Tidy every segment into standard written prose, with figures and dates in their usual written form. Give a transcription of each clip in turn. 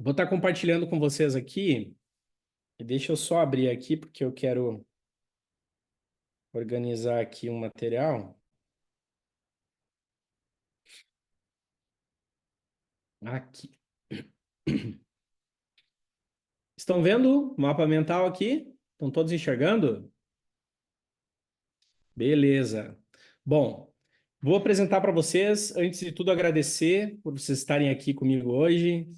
Vou estar compartilhando com vocês aqui, e deixa eu só abrir aqui, porque eu quero organizar aqui um material. Aqui. Estão vendo o mapa mental aqui? Estão todos enxergando? Beleza. Bom, vou apresentar para vocês, antes de tudo, agradecer por vocês estarem aqui comigo hoje.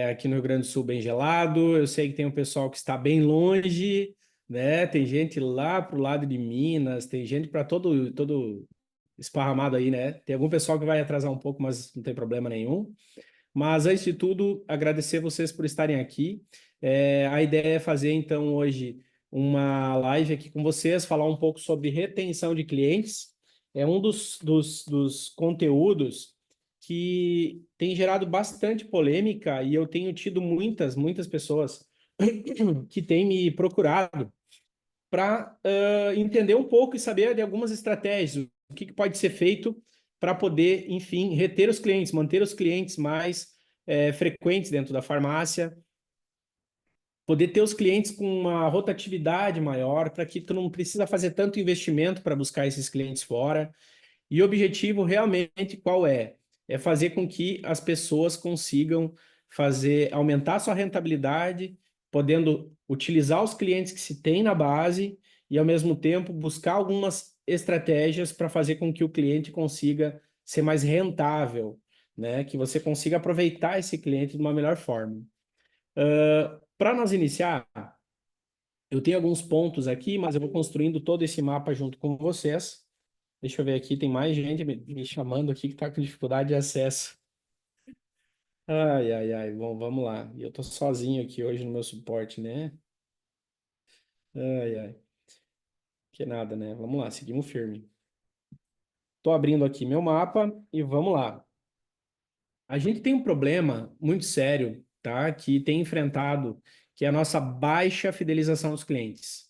Aqui no Rio Grande do Sul, bem gelado. Eu sei que tem um pessoal que está bem longe, né? Tem gente lá pro lado de Minas, tem gente para todo esparramado aí, né? Tem algum pessoal que vai atrasar um pouco, mas não tem problema nenhum. Mas, antes de tudo, agradecer vocês por estarem aqui. A ideia é fazer, então, hoje uma live aqui com vocês, falar um pouco sobre retenção de clientes. É um dos conteúdos que tem gerado bastante polêmica e eu tenho tido muitas pessoas que têm me procurado para entender um pouco e saber de algumas estratégias, o que pode ser feito para poder, enfim, reter os clientes, manter os clientes mais frequentes dentro da farmácia, poder ter os clientes com uma rotatividade maior, para que tu não precisa fazer tanto investimento para buscar esses clientes fora. E o objetivo realmente qual é? É fazer com que as pessoas consigam aumentar sua rentabilidade, podendo utilizar os clientes que se tem na base e, ao mesmo tempo, buscar algumas estratégias para fazer com que o cliente consiga ser mais rentável, né? Que você consiga aproveitar esse cliente de uma melhor forma. Para nós iniciar, eu tenho alguns pontos aqui, mas eu vou construindo todo esse mapa junto com vocês. Deixa eu ver aqui, tem mais gente me chamando aqui que está com dificuldade de acesso. Ai, ai, ai. Bom, vamos lá. E eu tô sozinho aqui hoje no meu suporte, né? Ai, ai. Que nada, né? Vamos lá, seguimos firme. Tô abrindo aqui meu mapa e vamos lá. A gente tem um problema muito sério, tá? Que tem enfrentado, que é a nossa baixa fidelização dos clientes.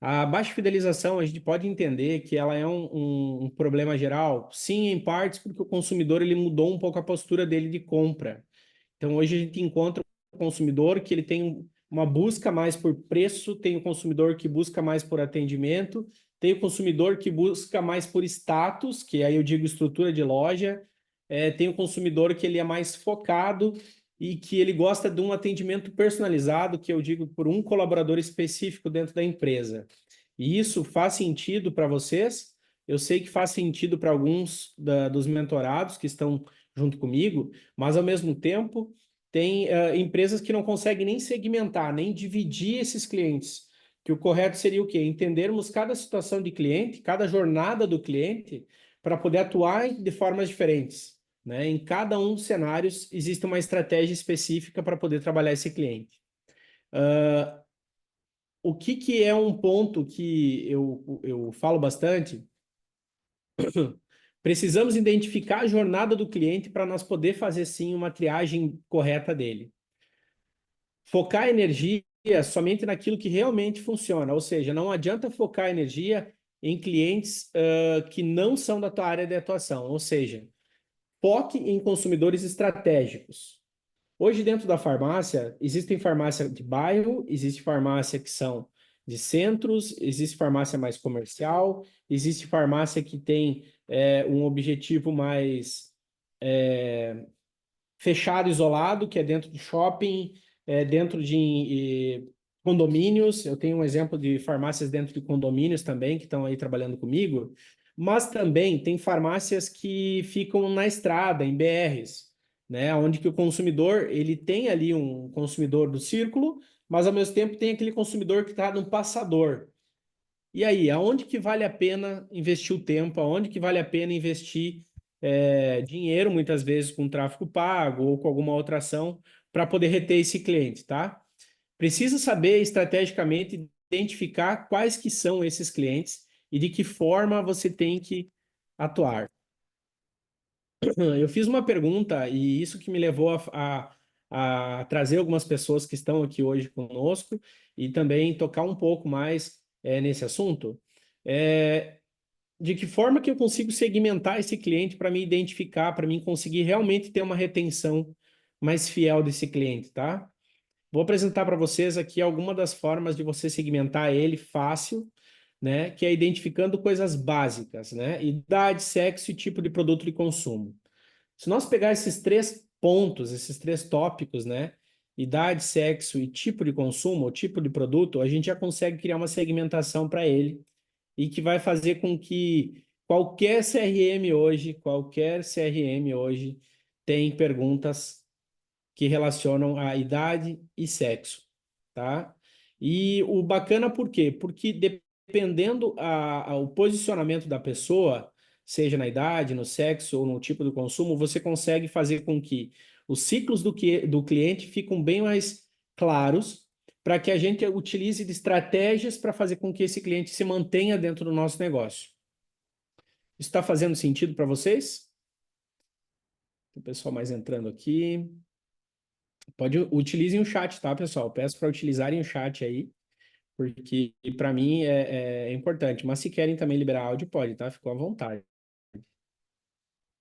A baixa fidelização, a gente pode entender que ela é um problema geral, sim, em partes, porque o consumidor ele mudou um pouco a postura dele de compra. Então, hoje a gente encontra o consumidor que ele tem uma busca mais por preço, tem o consumidor que busca mais por atendimento, tem o consumidor que busca mais por status, que aí eu digo estrutura de loja, tem o consumidor que ele é mais focado e que ele gosta de um atendimento personalizado, que eu digo por um colaborador específico dentro da empresa. E isso faz sentido para vocês? Eu sei que faz sentido para alguns dos mentorados que estão junto comigo, mas ao mesmo tempo tem empresas que não conseguem nem segmentar, nem dividir esses clientes. Que o correto seria o quê? Entendermos cada situação de cliente, cada jornada do cliente, para poder atuar de formas diferentes. Né? Em cada um dos cenários existe uma estratégia específica para poder trabalhar esse cliente. O que é um ponto que eu falo bastante? Precisamos identificar a jornada do cliente para nós poder fazer sim uma triagem correta dele. Focar a energia somente naquilo que realmente funciona, ou seja, não adianta focar a energia em clientes que não são da tua área de atuação, ou seja, foque em consumidores estratégicos. Hoje, dentro da farmácia, existem farmácia de bairro, existe farmácia que são de centros, existe farmácia mais comercial, existe farmácia que tem um objetivo mais fechado, isolado, que é dentro de shopping, dentro de condomínios. Eu tenho um exemplo de farmácias dentro de condomínios também, que estão aí trabalhando comigo, mas também tem farmácias que ficam na estrada, em BRs, né, onde que o consumidor, ele tem ali um consumidor do círculo, mas ao mesmo tempo tem aquele consumidor que está no passador. E aí, aonde que vale a pena investir o tempo? Aonde que vale a pena investir dinheiro, muitas vezes com tráfego pago ou com alguma outra ação, para poder reter esse cliente, tá? Precisa saber estrategicamente identificar quais que são esses clientes e de que forma você tem que atuar. Eu fiz uma pergunta e isso que me levou a trazer algumas pessoas que estão aqui hoje conosco e também tocar um pouco mais nesse assunto. É, de que forma que eu consigo segmentar esse cliente para me identificar, para mim conseguir realmente ter uma retenção mais fiel desse cliente, tá? Vou apresentar para vocês aqui algumas das formas de você segmentar ele fácil, né? Que é identificando coisas básicas, né? Idade, sexo e tipo de produto de consumo. Se nós pegar esses três pontos, esses três tópicos, né? Idade, sexo e tipo de consumo, ou tipo de produto, a gente já consegue criar uma segmentação para ele e que vai fazer com que qualquer CRM hoje tem perguntas que relacionam a idade e sexo, tá? E o bacana por quê? Porque dependendo o posicionamento da pessoa, seja na idade, no sexo ou no tipo de consumo, você consegue fazer com que os ciclos do cliente ficam bem mais claros para que a gente utilize de estratégias para fazer com que esse cliente se mantenha dentro do nosso negócio. Isso está fazendo sentido para vocês? O pessoal mais entrando aqui. Utilizem o chat, tá, pessoal? Peço para utilizarem o chat aí, porque para mim é importante. Mas se querem também liberar áudio, pode, tá? Ficou à vontade.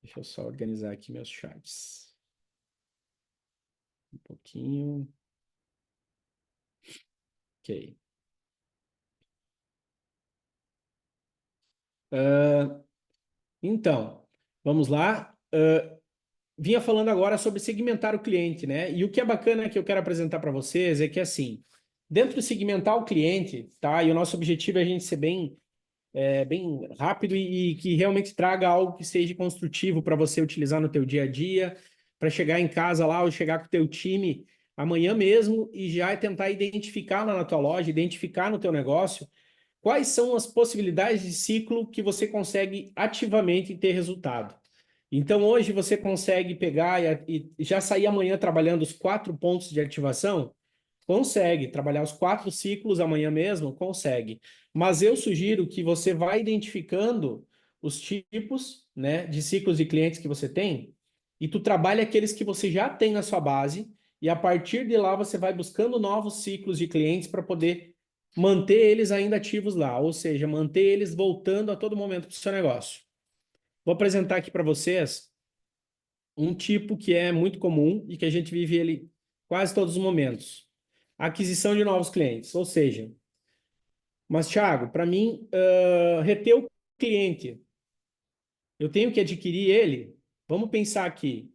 Deixa eu só organizar aqui meus chats. Um pouquinho. Ok. Então, vamos lá. Vinha falando agora sobre segmentar o cliente, né? E o que é bacana que eu quero apresentar para vocês é que, assim, dentro de segmentar o cliente, tá? E o nosso objetivo é a gente ser bem rápido e que realmente traga algo que seja construtivo para você utilizar no teu dia a dia, para chegar em casa lá ou chegar com o teu time amanhã mesmo e já tentar identificar lá na tua loja, identificar no teu negócio quais são as possibilidades de ciclo que você consegue ativamente ter resultado. Então, hoje você consegue pegar e já sair amanhã trabalhando os 4 pontos de ativação? Consegue. Trabalhar os 4 ciclos amanhã mesmo? Consegue. Mas eu sugiro que você vá identificando os tipos, né, de ciclos de clientes que você tem e tu trabalha aqueles que você já tem na sua base e a partir de lá você vai buscando novos ciclos de clientes para poder manter eles ainda ativos lá, ou seja, manter eles voltando a todo momento para o seu negócio. Vou apresentar aqui para vocês um tipo que é muito comum e que a gente vive ele quase todos os momentos. Aquisição de novos clientes, ou seja, mas Thiago, para mim, reter o cliente, eu tenho que adquirir ele. Vamos pensar aqui,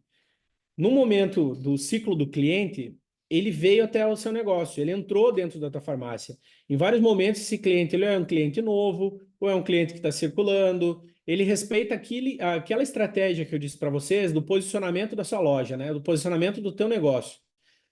no momento do ciclo do cliente, ele veio até o seu negócio, ele entrou dentro da tua farmácia. Em vários momentos, esse cliente ele é um cliente novo, ou é um cliente que está circulando, ele respeita aquela estratégia que eu disse para vocês do posicionamento da sua loja, né? Do posicionamento do teu negócio.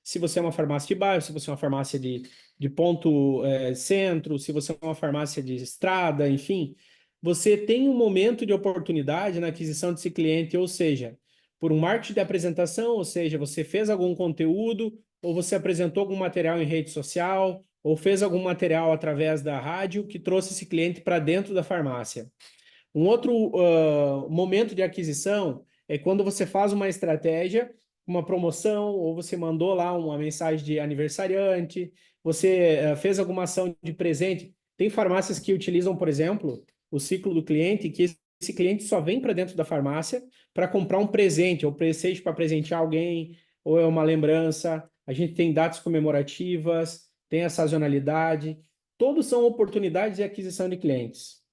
Se você é uma farmácia de bairro, se você é uma farmácia de ponto centro, se você é uma farmácia de estrada, enfim, você tem um momento de oportunidade na aquisição desse cliente, ou seja, por um marketing de apresentação, ou seja, você fez algum conteúdo, ou você apresentou algum material em rede social, ou fez algum material através da rádio que trouxe esse cliente para dentro da farmácia. Um outro momento de aquisição é quando você faz uma estratégia, uma promoção, ou você mandou lá uma mensagem de aniversariante, você fez alguma ação de presente. Tem farmácias que utilizam, por exemplo, o ciclo do cliente, que esse cliente só vem para dentro da farmácia para comprar um presente, ou seja para presentear alguém, ou é uma lembrança. A gente tem datas comemorativas, tem a sazonalidade. Todos são oportunidades de aquisição de clientes.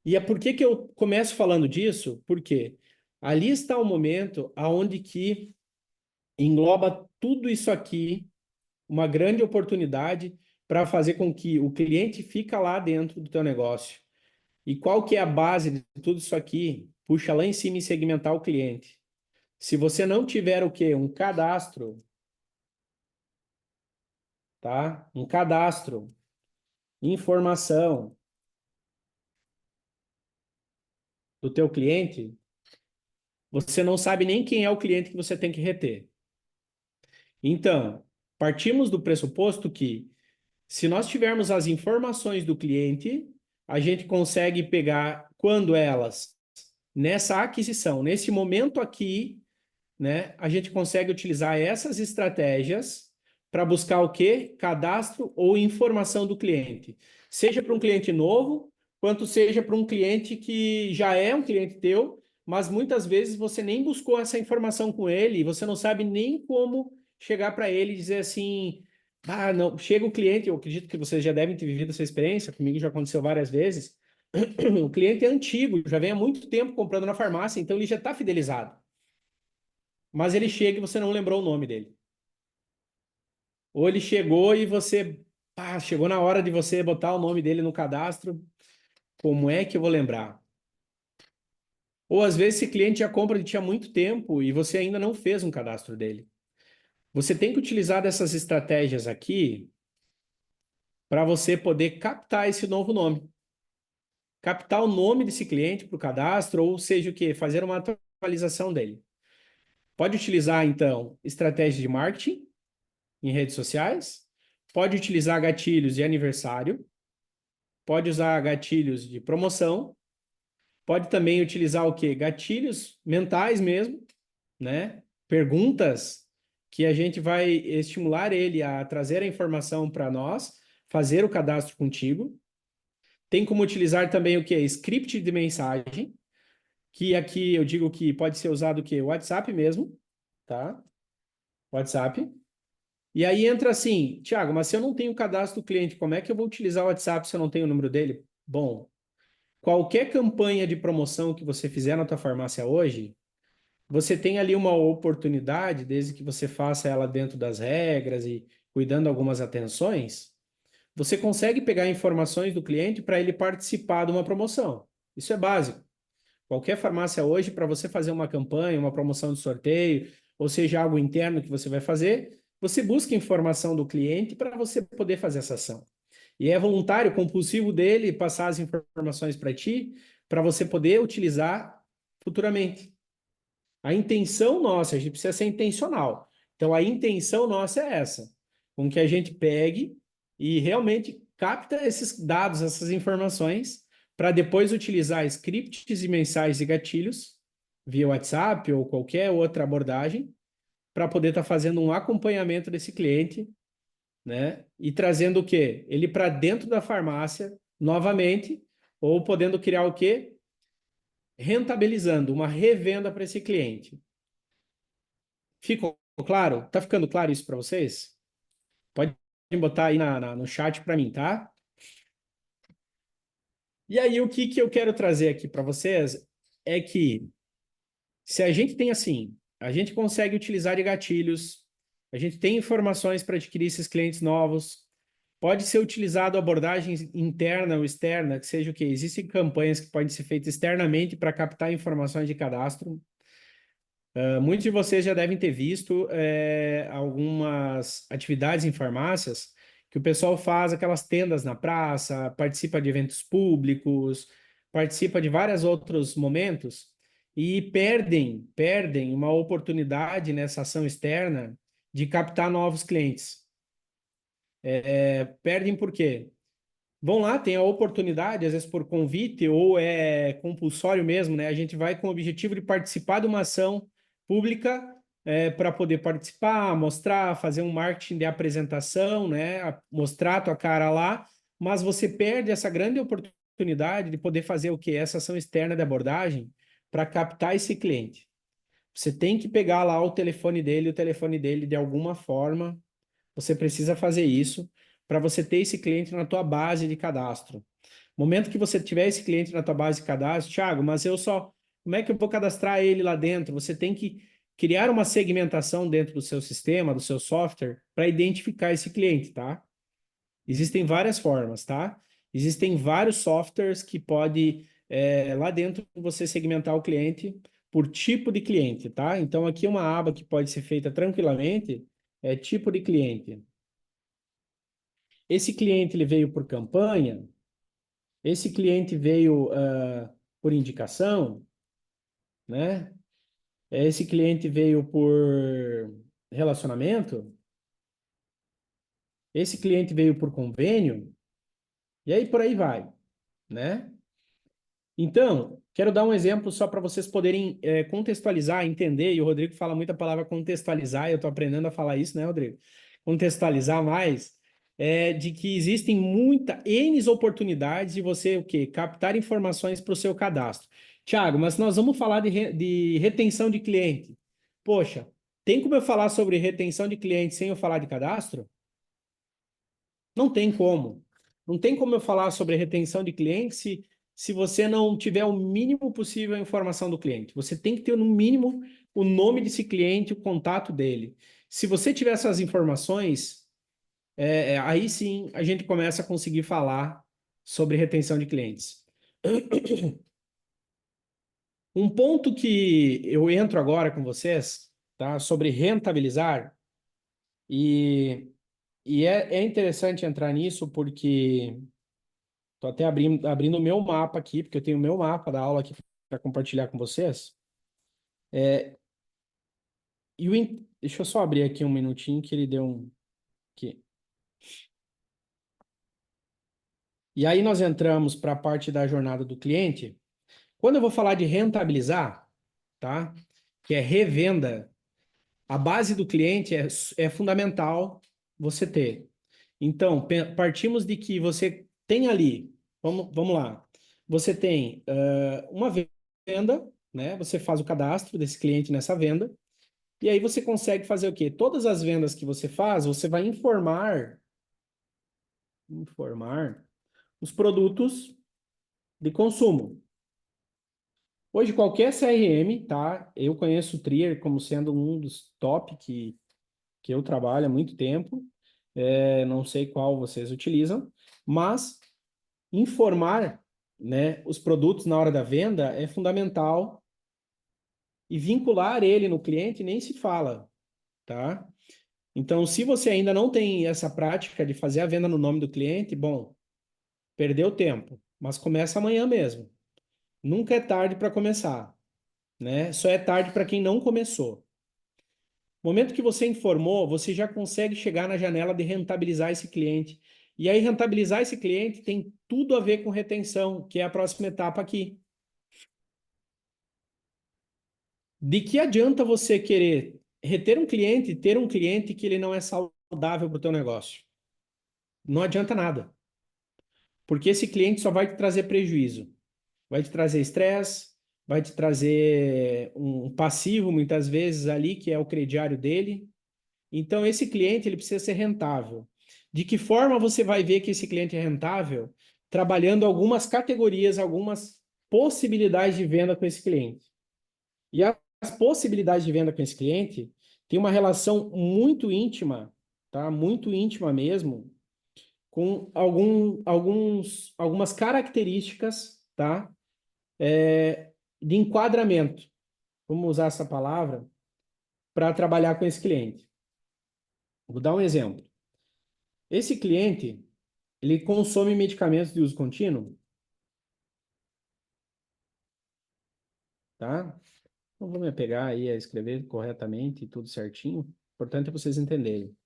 E é por que que eu começo falando disso? Porque ali está o momento aonde que engloba tudo isso aqui, uma grande oportunidade para fazer com que o cliente fica lá dentro do teu negócio. E qual que é a base de tudo isso aqui? Puxa lá em cima e segmentar o cliente. Se você não tiver o quê? Um cadastro, tá? Um cadastro, informação do teu cliente, você não sabe nem quem é o cliente que você tem que reter. Então, partimos do pressuposto que, se nós tivermos as informações do cliente, a gente consegue pegar quando elas, nessa aquisição, nesse momento aqui, né, a gente consegue utilizar essas estratégias para buscar o quê? Cadastro ou informação do cliente. Seja para um cliente novo, quanto seja para um cliente que já é um cliente teu, mas muitas vezes você nem buscou essa informação com ele e você não sabe nem como chegar para ele e dizer assim, ah, não, chega o cliente, eu acredito que vocês já devem ter vivido essa experiência, comigo já aconteceu várias vezes. O cliente é antigo, já vem há muito tempo comprando na farmácia, então ele já está fidelizado. Mas ele chega e você não lembrou o nome dele. Ou ele chegou e você, chegou na hora de você botar o nome dele no cadastro, como é que eu vou lembrar? Ou às vezes esse cliente já compra de ti há muito tempo e você ainda não fez um cadastro dele. Você tem que utilizar dessas estratégias aqui para você poder captar esse novo nome. Captar o nome desse cliente para o cadastro, ou seja, o quê? Fazer uma atualização dele. Pode utilizar, então, estratégia de marketing em redes sociais, pode utilizar gatilhos de aniversário, pode usar gatilhos de promoção, pode também utilizar o quê? Gatilhos mentais mesmo, né? Perguntas que a gente vai estimular ele a trazer a informação para nós, fazer o cadastro contigo. Tem como utilizar também o quê? Script de mensagem, que aqui eu digo que pode ser usado o quê? WhatsApp mesmo, tá? WhatsApp. E aí entra assim, Thiago, mas se eu não tenho o cadastro do cliente, como é que eu vou utilizar o WhatsApp se eu não tenho o número dele? Bom, qualquer campanha de promoção que você fizer na tua farmácia hoje, você tem ali uma oportunidade, desde que você faça ela dentro das regras e cuidando algumas atenções, você consegue pegar informações do cliente para ele participar de uma promoção. Isso é básico. Qualquer farmácia hoje, para você fazer uma campanha, uma promoção de sorteio, ou seja, algo interno que você vai fazer, você busca informação do cliente para você poder fazer essa ação. E é voluntário, compulsivo dele passar as informações para ti, para você poder utilizar futuramente. A intenção nossa, a gente precisa ser intencional. Então, a intenção nossa é essa, com que a gente pegue e realmente capta esses dados, essas informações, para depois utilizar scripts e mensagens e gatilhos via WhatsApp ou qualquer outra abordagem para poder estar fazendo um acompanhamento desse cliente, né? E trazendo o quê? Ele para dentro da farmácia novamente, ou podendo criar o quê? Rentabilizando uma revenda para esse cliente. Ficou claro? Tá ficando claro isso para vocês? Pode botar aí no chat para mim, tá? E aí, o que eu quero trazer aqui para vocês é que se a gente tem assim, a gente consegue utilizar de gatilhos, a gente tem informações para adquirir esses clientes novos, pode ser utilizado abordagem interna ou externa, que seja o quê? Existem campanhas que podem ser feitas externamente para captar informações de cadastro. Muitos de vocês já devem ter visto algumas atividades em farmácias que o pessoal faz aquelas tendas na praça, participa de eventos públicos, participa de vários outros momentos e perdem uma oportunidade nessa ação externa de captar novos clientes. Perdem por quê? Vão lá, tem a oportunidade, às vezes por convite ou é compulsório mesmo, né? A gente vai com o objetivo de participar de uma ação pública para poder participar, mostrar, fazer um marketing de apresentação, né? Mostrar a tua cara lá, mas você perde essa grande oportunidade de poder fazer o quê? Essa ação externa de abordagem para captar esse cliente. Você tem que pegar lá o telefone dele de alguma forma você precisa fazer isso para você ter esse cliente na tua base de cadastro. No momento que você tiver esse cliente na tua base de cadastro, Thiago, mas eu só, como é que eu vou cadastrar ele lá dentro? Você tem que criar uma segmentação dentro do seu sistema, do seu software, para identificar esse cliente, tá? Existem várias formas, tá? Existem vários softwares que pode lá dentro você segmentar o cliente por tipo de cliente, tá? Então aqui uma aba que pode ser feita tranquilamente é tipo de cliente. Esse cliente ele veio por campanha, esse cliente veio por indicação, né? Esse cliente veio por relacionamento, esse cliente veio por convênio, e aí por aí vai, né? Então, quero dar um exemplo só para vocês poderem contextualizar, entender, e o Rodrigo fala muito a palavra contextualizar, e eu estou aprendendo a falar isso, né, Rodrigo? Contextualizar mais, de que existem N oportunidades de você o quê? Captar informações para o seu cadastro. Tiago, mas nós vamos falar de retenção de cliente. Poxa, tem como eu falar sobre retenção de cliente sem eu falar de cadastro? Não tem como. Não tem como eu falar sobre retenção de cliente se você não tiver o mínimo possível a informação do cliente. Você tem que ter, no mínimo, o nome desse cliente, o contato dele. Se você tiver essas informações, aí sim a gente começa a conseguir falar sobre retenção de clientes. Um ponto que eu entro agora com vocês, tá? Sobre rentabilizar, e, é interessante entrar nisso porque estou até abrindo o meu mapa aqui, porque eu tenho o meu mapa da aula aqui para compartilhar com vocês. Deixa eu só abrir aqui um minutinho que ele deu um. Aqui. E aí nós entramos para a parte da jornada do cliente. Quando eu vou falar de rentabilizar, tá? Que é revenda, a base do cliente é fundamental você ter. Então, partimos de que você tem ali, vamos lá, você tem uma venda, né? Você faz o cadastro desse cliente nessa venda, e aí você consegue fazer o quê? Todas as vendas que você faz, você vai informar os produtos de consumo. Hoje, qualquer CRM, tá? Eu conheço o Trier como sendo um dos top que eu trabalho há muito tempo. Não sei qual vocês utilizam, mas informar, né, os produtos na hora da venda é fundamental e vincular ele no cliente nem se fala, tá? Então, se você ainda não tem essa prática de fazer a venda no nome do cliente, bom, perdeu tempo, mas começa amanhã mesmo. Nunca é tarde para começar, né? Só é tarde para quem não começou. No momento que você informou, você já consegue chegar na janela de rentabilizar esse cliente. E aí, rentabilizar esse cliente tem tudo a ver com retenção, que é a próxima etapa aqui. De que adianta você querer reter um cliente, ter um cliente que ele não é saudável para o teu negócio? Não adianta nada, porque esse cliente só vai te trazer prejuízo, vai te trazer estresse, vai te trazer um passivo muitas vezes ali, que é o crediário dele. Então, esse cliente ele precisa ser rentável. De que forma você vai ver que esse cliente é rentável? Trabalhando algumas categorias, algumas possibilidades de venda com esse cliente. E as possibilidades de venda com esse cliente têm uma relação muito íntima, tá? Muito íntima mesmo, com algumas características, tá? De enquadramento. Vamos usar essa palavra para trabalhar com esse cliente. Vou dar um exemplo. Esse cliente, ele consome medicamentos de uso contínuo, tá? Não vou me apegar aí a escrever corretamente, tudo certinho. O importante é vocês entenderem.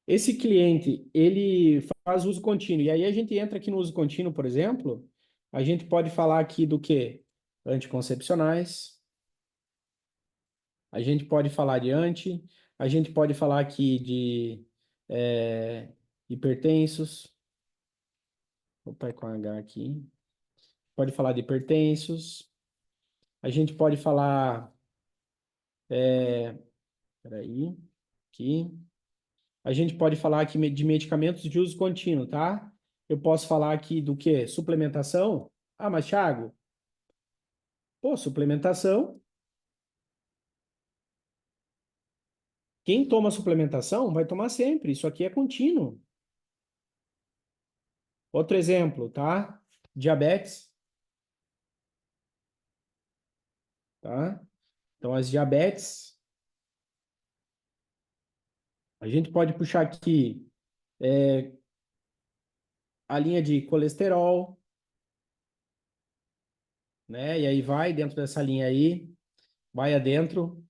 Esse cliente, ele faz uso contínuo. E aí a gente entra aqui no uso contínuo, por exemplo, a gente pode falar aqui do quê? Anticoncepcionais, a gente pode falar de a gente pode falar aqui de hipertensos, opa, é com H aqui, pode falar de hipertensos, a gente pode falar, peraí, aqui, a gente pode falar aqui de medicamentos de uso contínuo, tá? Eu posso falar aqui do quê? Suplementação? Ah, mas Thiago, pô, suplementação. Quem toma suplementação vai tomar sempre. Isso aqui é contínuo. Outro exemplo, tá? Diabetes, tá? Então, as diabetes, a gente pode puxar aqui a linha de colesterol, né? E aí vai dentro dessa linha aí, vai adentro.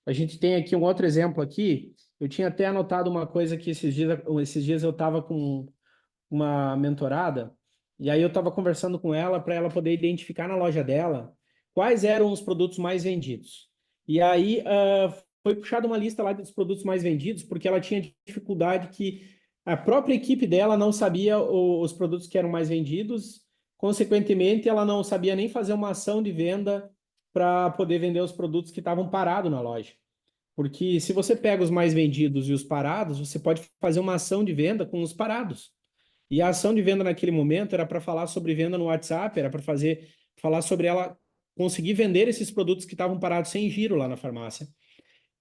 A gente tem aqui um outro exemplo aqui. Eu tinha até anotado uma coisa que esses dias eu estava com uma mentorada, e aí eu estava conversando com ela para ela poder identificar na loja dela quais eram os produtos mais vendidos. E aí foi puxada uma lista lá dos produtos mais vendidos, porque ela tinha dificuldade que a própria equipe dela não sabia os produtos que eram mais vendidos, consequentemente, ela não sabia nem fazer uma ação de venda para poder vender os produtos que estavam parados na loja. Porque se você pega os mais vendidos e os parados, você pode fazer uma ação de venda com os parados. E a ação de venda naquele momento era para falar sobre venda no WhatsApp, era para falar sobre ela conseguir vender esses produtos que estavam parados sem giro lá na farmácia.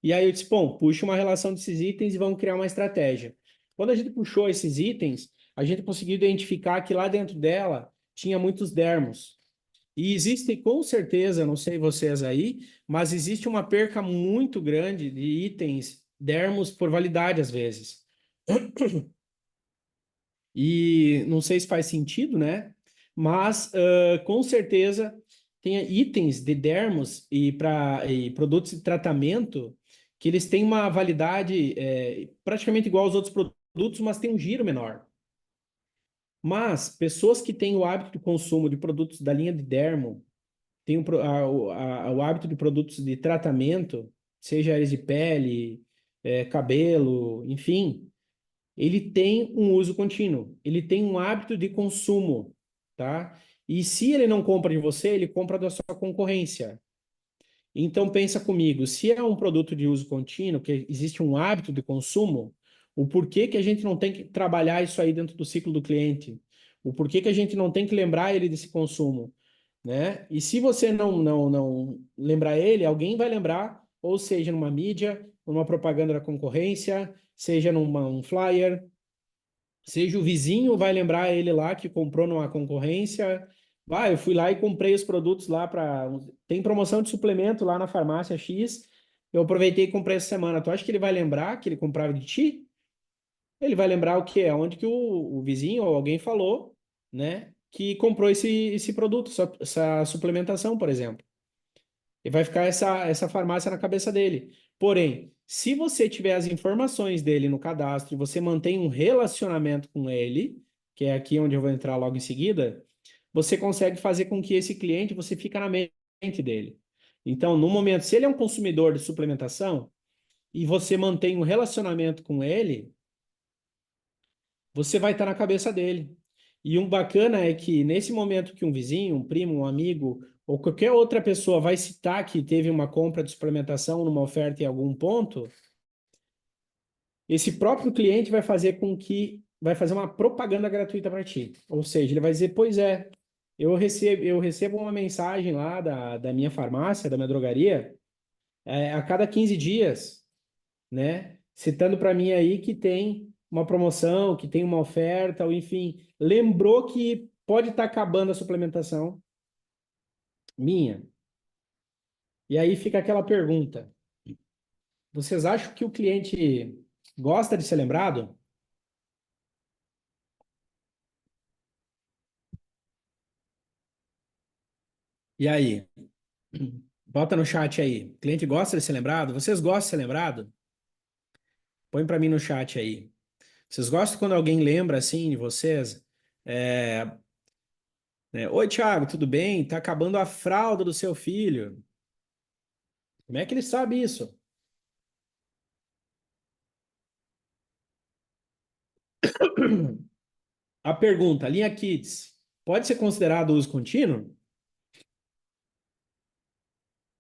E aí eu disse, bom, puxa uma relação desses itens e vamos criar uma estratégia. Quando a gente puxou esses itens, a gente conseguiu identificar que lá dentro dela tinha muitos dermos. E existe, com certeza, não sei vocês aí, mas existe uma perca muito grande de itens dermos por validade às vezes. E não sei se faz sentido, né? Mas com certeza tem itens de dermos e produtos de tratamento que eles têm uma validade praticamente igual aos outros produtos, mas tem um giro menor. Mas pessoas que têm o hábito de consumo de produtos da linha de dermo, têm o hábito de produtos de tratamento, seja eles de pele, cabelo, enfim, ele tem um uso contínuo, ele tem um hábito de consumo, tá? E se ele não compra de você, ele compra da sua concorrência. Então pensa comigo, se é um produto de uso contínuo, que existe um hábito de consumo, o porquê que a gente não tem que trabalhar isso aí dentro do ciclo do cliente? O porquê que a gente não tem que lembrar ele desse consumo, né? E se você não lembrar ele, alguém vai lembrar, ou seja, numa mídia, numa propaganda da concorrência, seja um flyer, seja o vizinho vai lembrar ele lá que comprou numa concorrência. Vai, eu fui lá e comprei os produtos lá para. Tem promoção de suplemento lá na farmácia X. Eu aproveitei e comprei essa semana. Tu acha que ele vai lembrar que ele comprava de ti? Ele vai lembrar o quê? Onde que o vizinho ou alguém falou, né? Que comprou esse produto, essa suplementação, por exemplo. E vai ficar essa farmácia na cabeça dele. Porém, se você tiver as informações dele no cadastro e você mantém um relacionamento com ele, que é aqui onde eu vou entrar logo em seguida, você consegue fazer com que esse cliente você fica na mente dele. Então, no momento, se ele é um consumidor de suplementação e você mantém um relacionamento com ele, você vai estar na cabeça dele. E um bacana é que nesse momento que um vizinho, um primo, um amigo ou qualquer outra pessoa vai citar que teve uma compra de suplementação numa oferta em algum ponto, esse próprio cliente vai fazer uma propaganda gratuita para ti. Ou seja, ele vai dizer, pois é, eu recebo uma mensagem lá da minha farmácia, da minha drogaria, a cada 15 dias, né? Citando para mim aí que tem uma promoção, que tem uma oferta, ou enfim, lembrou que pode estar acabando a suplementação minha. E aí fica aquela pergunta: vocês acham que o cliente gosta de ser lembrado? E aí? Bota no chat aí. O cliente gosta de ser lembrado? Vocês gostam de ser lembrado? Põe para mim no chat aí. Vocês gostam quando alguém lembra assim de vocês? É, Oi, Thiago, tudo bem? Tá acabando a fralda do seu filho. Como é que ele sabe isso? A pergunta, linha Kids, pode ser considerado uso contínuo?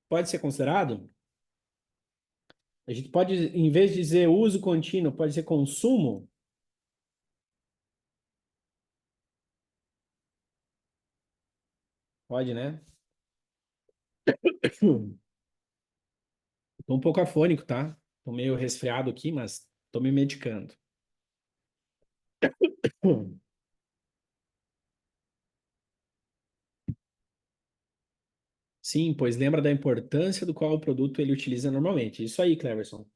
Pode ser considerado? A gente pode, em vez de dizer uso contínuo, pode ser consumo? Pode, né? Tô um pouco afônico, tá? Tô meio resfriado aqui, mas tô me medicando. Sim, pois lembra da importância do qual o produto ele utiliza normalmente. Isso aí, Cleverson.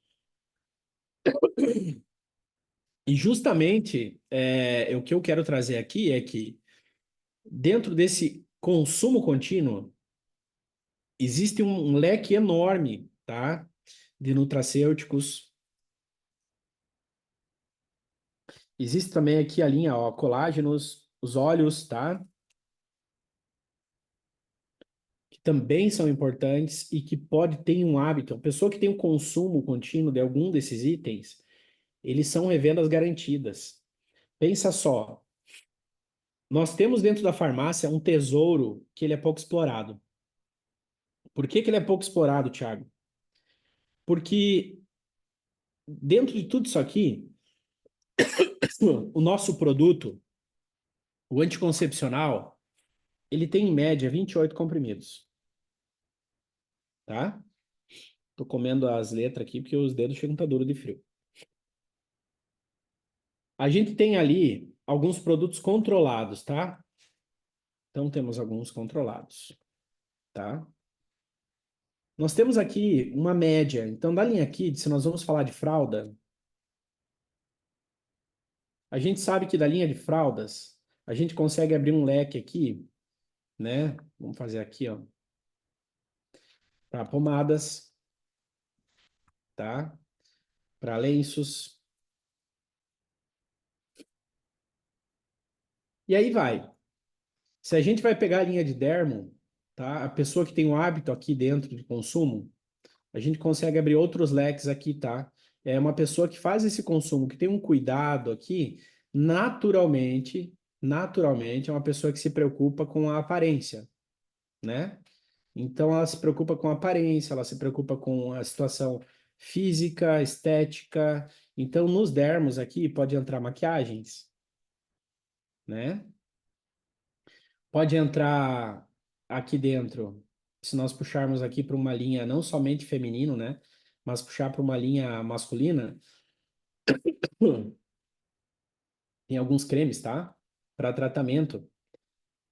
E justamente o que eu quero trazer aqui é que dentro desse consumo contínuo existe um leque enorme, tá? De nutracêuticos. Existe também aqui a linha, ó, colágenos, os óleos, tá? Que também são importantes e que pode ter um hábito. A pessoa que tem um consumo contínuo de algum desses itens, eles são revendas garantidas. Pensa só, Nós temos dentro da farmácia um tesouro que ele é pouco explorado. Por que que ele é pouco explorado, Thiago? Porque dentro de tudo isso aqui, o nosso produto, o anticoncepcional, ele tem em média 28 comprimidos, tá? Tô comendo as letras aqui porque os dedos chegam a estar duro de frio. A gente tem ali alguns produtos controlados, tá? Então temos alguns controlados, tá? Nós temos aqui uma média. Então, da linha Kids, se nós vamos falar de fralda, a gente sabe que da linha de fraldas, a gente consegue abrir um leque aqui, né? Vamos fazer aqui, ó, para pomadas, tá? Para lenços. E aí vai. Se a gente vai pegar a linha de dermo, tá? A pessoa que tem o hábito aqui dentro de consumo, a gente consegue abrir outros leques aqui, tá? É uma pessoa que faz esse consumo, que tem um cuidado aqui, naturalmente é uma pessoa que se preocupa com a aparência, né? Então ela se preocupa com a aparência, ela se preocupa com a situação física, estética. Então nos dermos aqui pode entrar maquiagens, né? Pode entrar aqui dentro, se nós puxarmos aqui para uma linha não somente feminino, né? Mas puxar para uma linha masculina, tem alguns cremes, tá? Para tratamento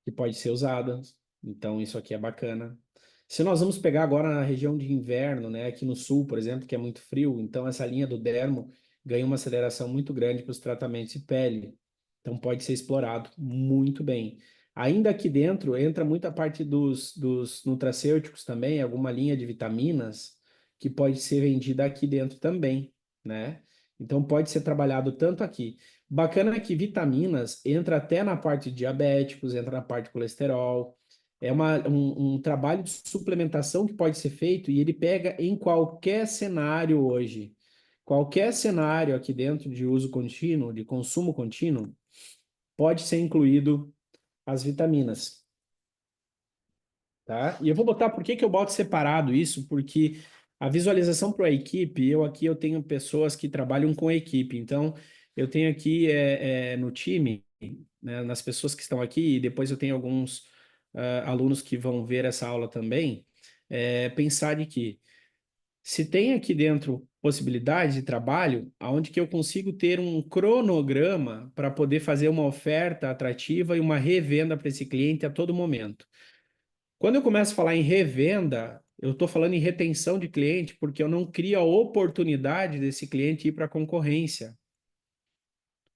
que pode ser usado. Então, isso aqui é bacana. Se nós vamos pegar agora na região de inverno, né, aqui no sul, por exemplo, que é muito frio, então essa linha do dermo ganha uma aceleração muito grande para os tratamentos de pele. Então, pode ser explorado muito bem. Ainda aqui dentro entra muita parte dos nutracêuticos também, alguma linha de vitaminas que pode ser vendida aqui dentro também, né? Então, pode ser trabalhado tanto aqui. Bacana é que vitaminas entra até na parte de diabéticos, entra na parte de colesterol. É um trabalho de suplementação que pode ser feito e ele pega em qualquer cenário hoje. Qualquer cenário aqui dentro de uso contínuo, de consumo contínuo, pode ser incluído as vitaminas, tá? E eu vou botar por que que eu boto separado isso, porque a visualização para a equipe, eu tenho pessoas que trabalham com a equipe, então eu tenho aqui no time, né, nas pessoas que estão aqui, e depois eu tenho alguns alunos que vão ver essa aula também, pensar de que se tem aqui dentro possibilidades de trabalho, aonde que eu consigo ter um cronograma para poder fazer uma oferta atrativa e uma revenda para esse cliente a todo momento. Quando eu começo a falar em revenda, eu estou falando em retenção de cliente, porque eu não crio a oportunidade desse cliente ir para a concorrência.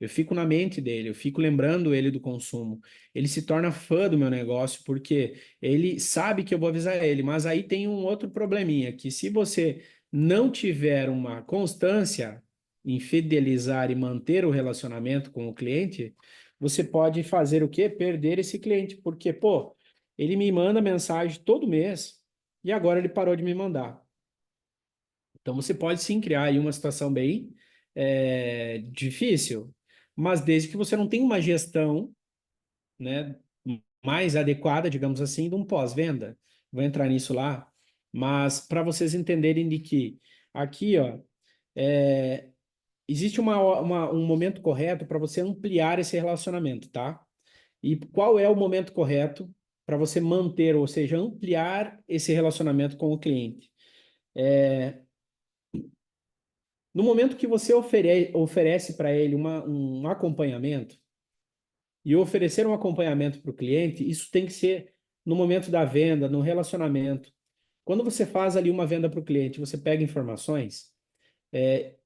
Eu fico na mente dele, eu fico lembrando ele do consumo. Ele se torna fã do meu negócio porque ele sabe que eu vou avisar ele. Mas aí tem um outro probleminha, que se você não tiver uma constância em fidelizar e manter o relacionamento com o cliente, você pode fazer o quê? Perder esse cliente. Porque, pô, ele me manda mensagem todo mês e agora ele parou de me mandar. Então você pode sim criar aí uma situação bem difícil, mas desde que você não tenha uma gestão, né, mais adequada, digamos assim, de um pós-venda. Vou entrar nisso lá, mas para vocês entenderem de que aqui, ó, é, existe um momento correto para você ampliar esse relacionamento, tá? E qual é o momento correto para você manter, ou seja, ampliar esse relacionamento com o cliente? No momento que você oferece para ele um acompanhamento, e oferecer um acompanhamento para o cliente, isso tem que ser no momento da venda, no relacionamento. Quando você faz ali uma venda para o cliente, você pega informações,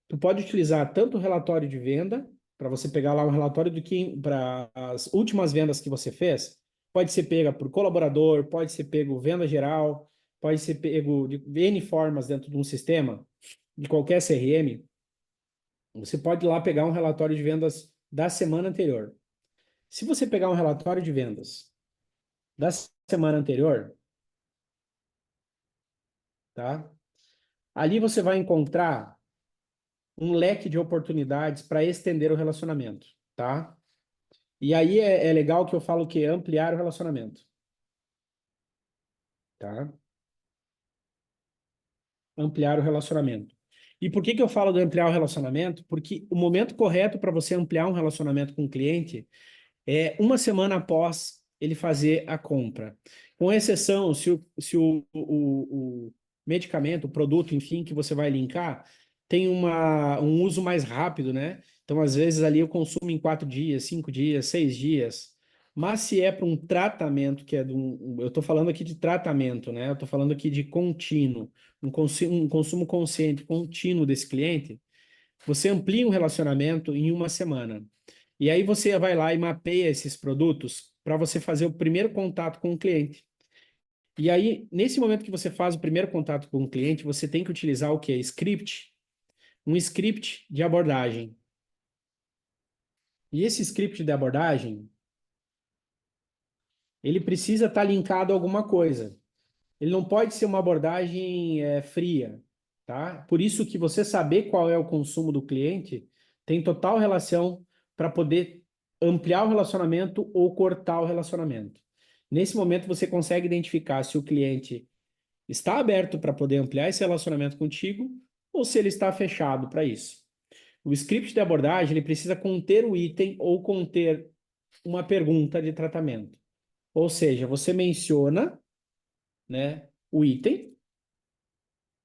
tu pode utilizar tanto o relatório de venda, para você pegar lá um relatório do que para as últimas vendas que você fez, pode ser pega por colaborador, pode ser pego venda geral, pode ser pego de N formas dentro de um sistema, de qualquer CRM. Você pode ir lá pegar um relatório de vendas da semana anterior. Se você pegar um relatório de vendas da semana anterior, tá? Ali você vai encontrar um leque de oportunidades para estender o relacionamento, tá? E aí é legal que eu falo que é ampliar o relacionamento, tá? Ampliar o relacionamento. E por que que eu falo de ampliar o relacionamento? Porque o momento correto para você ampliar um relacionamento com o cliente é uma semana após ele fazer a compra. Com exceção, se o medicamento, o produto, enfim, que você vai linkar, tem um uso mais rápido, né? Então, às vezes, ali eu consumo em 4 dias, 5 dias, 6 dias. Mas se é para um tratamento, que é de eu estou falando aqui de tratamento, né? Eu estou falando aqui de contínuo, um consumo consciente, contínuo desse cliente, você amplia um relacionamento em uma semana. E aí você vai lá e mapeia esses produtos para você fazer o primeiro contato com o cliente. E aí, nesse momento que você faz o primeiro contato com o cliente, você tem que utilizar o quê? Script, um script de abordagem. E esse script de abordagem, ele precisa estar linkado a alguma coisa. Ele não pode ser uma abordagem fria, tá? Por isso que você saber qual é o consumo do cliente tem total relação para poder ampliar o relacionamento ou cortar o relacionamento. Nesse momento você consegue identificar se o cliente está aberto para poder ampliar esse relacionamento contigo ou se ele está fechado para isso. O script de abordagem ele precisa conter o item ou conter uma pergunta de tratamento. Ou seja, você menciona, né, o item.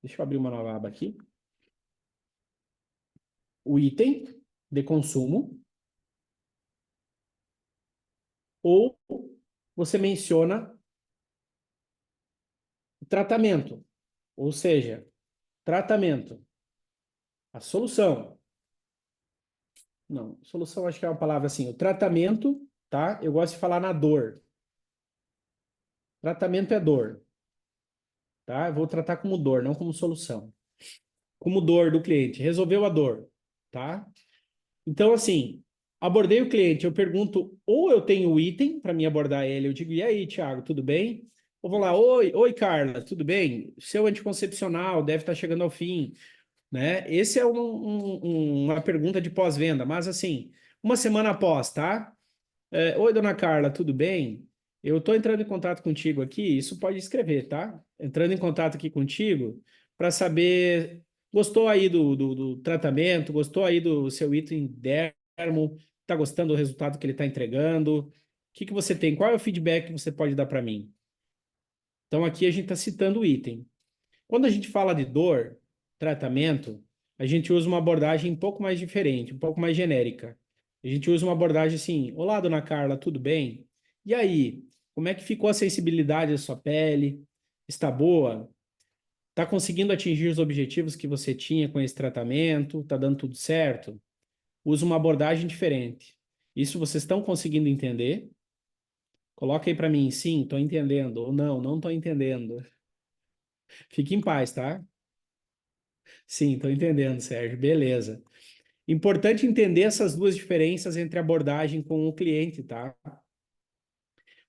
Deixa eu abrir uma nova aba aqui. O item de consumo, ou você menciona o tratamento, ou seja, tratamento, a solução. Não, solução acho que é uma palavra assim, o tratamento, tá? Eu gosto de falar na dor. Tratamento é dor, tá? Eu vou tratar como dor, não como solução. Como dor do cliente, resolveu a dor, tá? Então, assim, abordei o cliente, eu pergunto, ou eu tenho o item para me abordar ele, eu digo, e aí, Thiago, tudo bem? Ou vou lá, oi, Carla, tudo bem? Seu anticoncepcional deve estar chegando ao fim, né? Esse é uma pergunta de pós-venda, mas assim, uma semana após, tá? Oi, dona Carla, tudo bem? Eu estou entrando em contato contigo aqui, isso pode escrever, tá? Entrando em contato aqui contigo para saber, gostou aí do tratamento, gostou aí do seu item dermo, está gostando do resultado que ele está entregando? O que que você tem? Qual é o feedback que você pode dar para mim? Então aqui a gente está citando o item. Quando a gente fala de dor, tratamento, a gente usa uma abordagem um pouco mais diferente, um pouco mais genérica. A gente usa uma abordagem assim: olá, dona Carla, tudo bem? E aí, como é que ficou a sensibilidade da sua pele? Está boa? Está conseguindo atingir os objetivos que você tinha com esse tratamento? Está dando tudo certo? Usa uma abordagem diferente. Isso vocês estão conseguindo entender? Coloca aí para mim, sim, estou entendendo, ou não, não estou entendendo. Fique em paz, tá? Sim, estou entendendo, Sérgio. Beleza. Importante entender essas duas diferenças entre abordagem com o cliente, tá?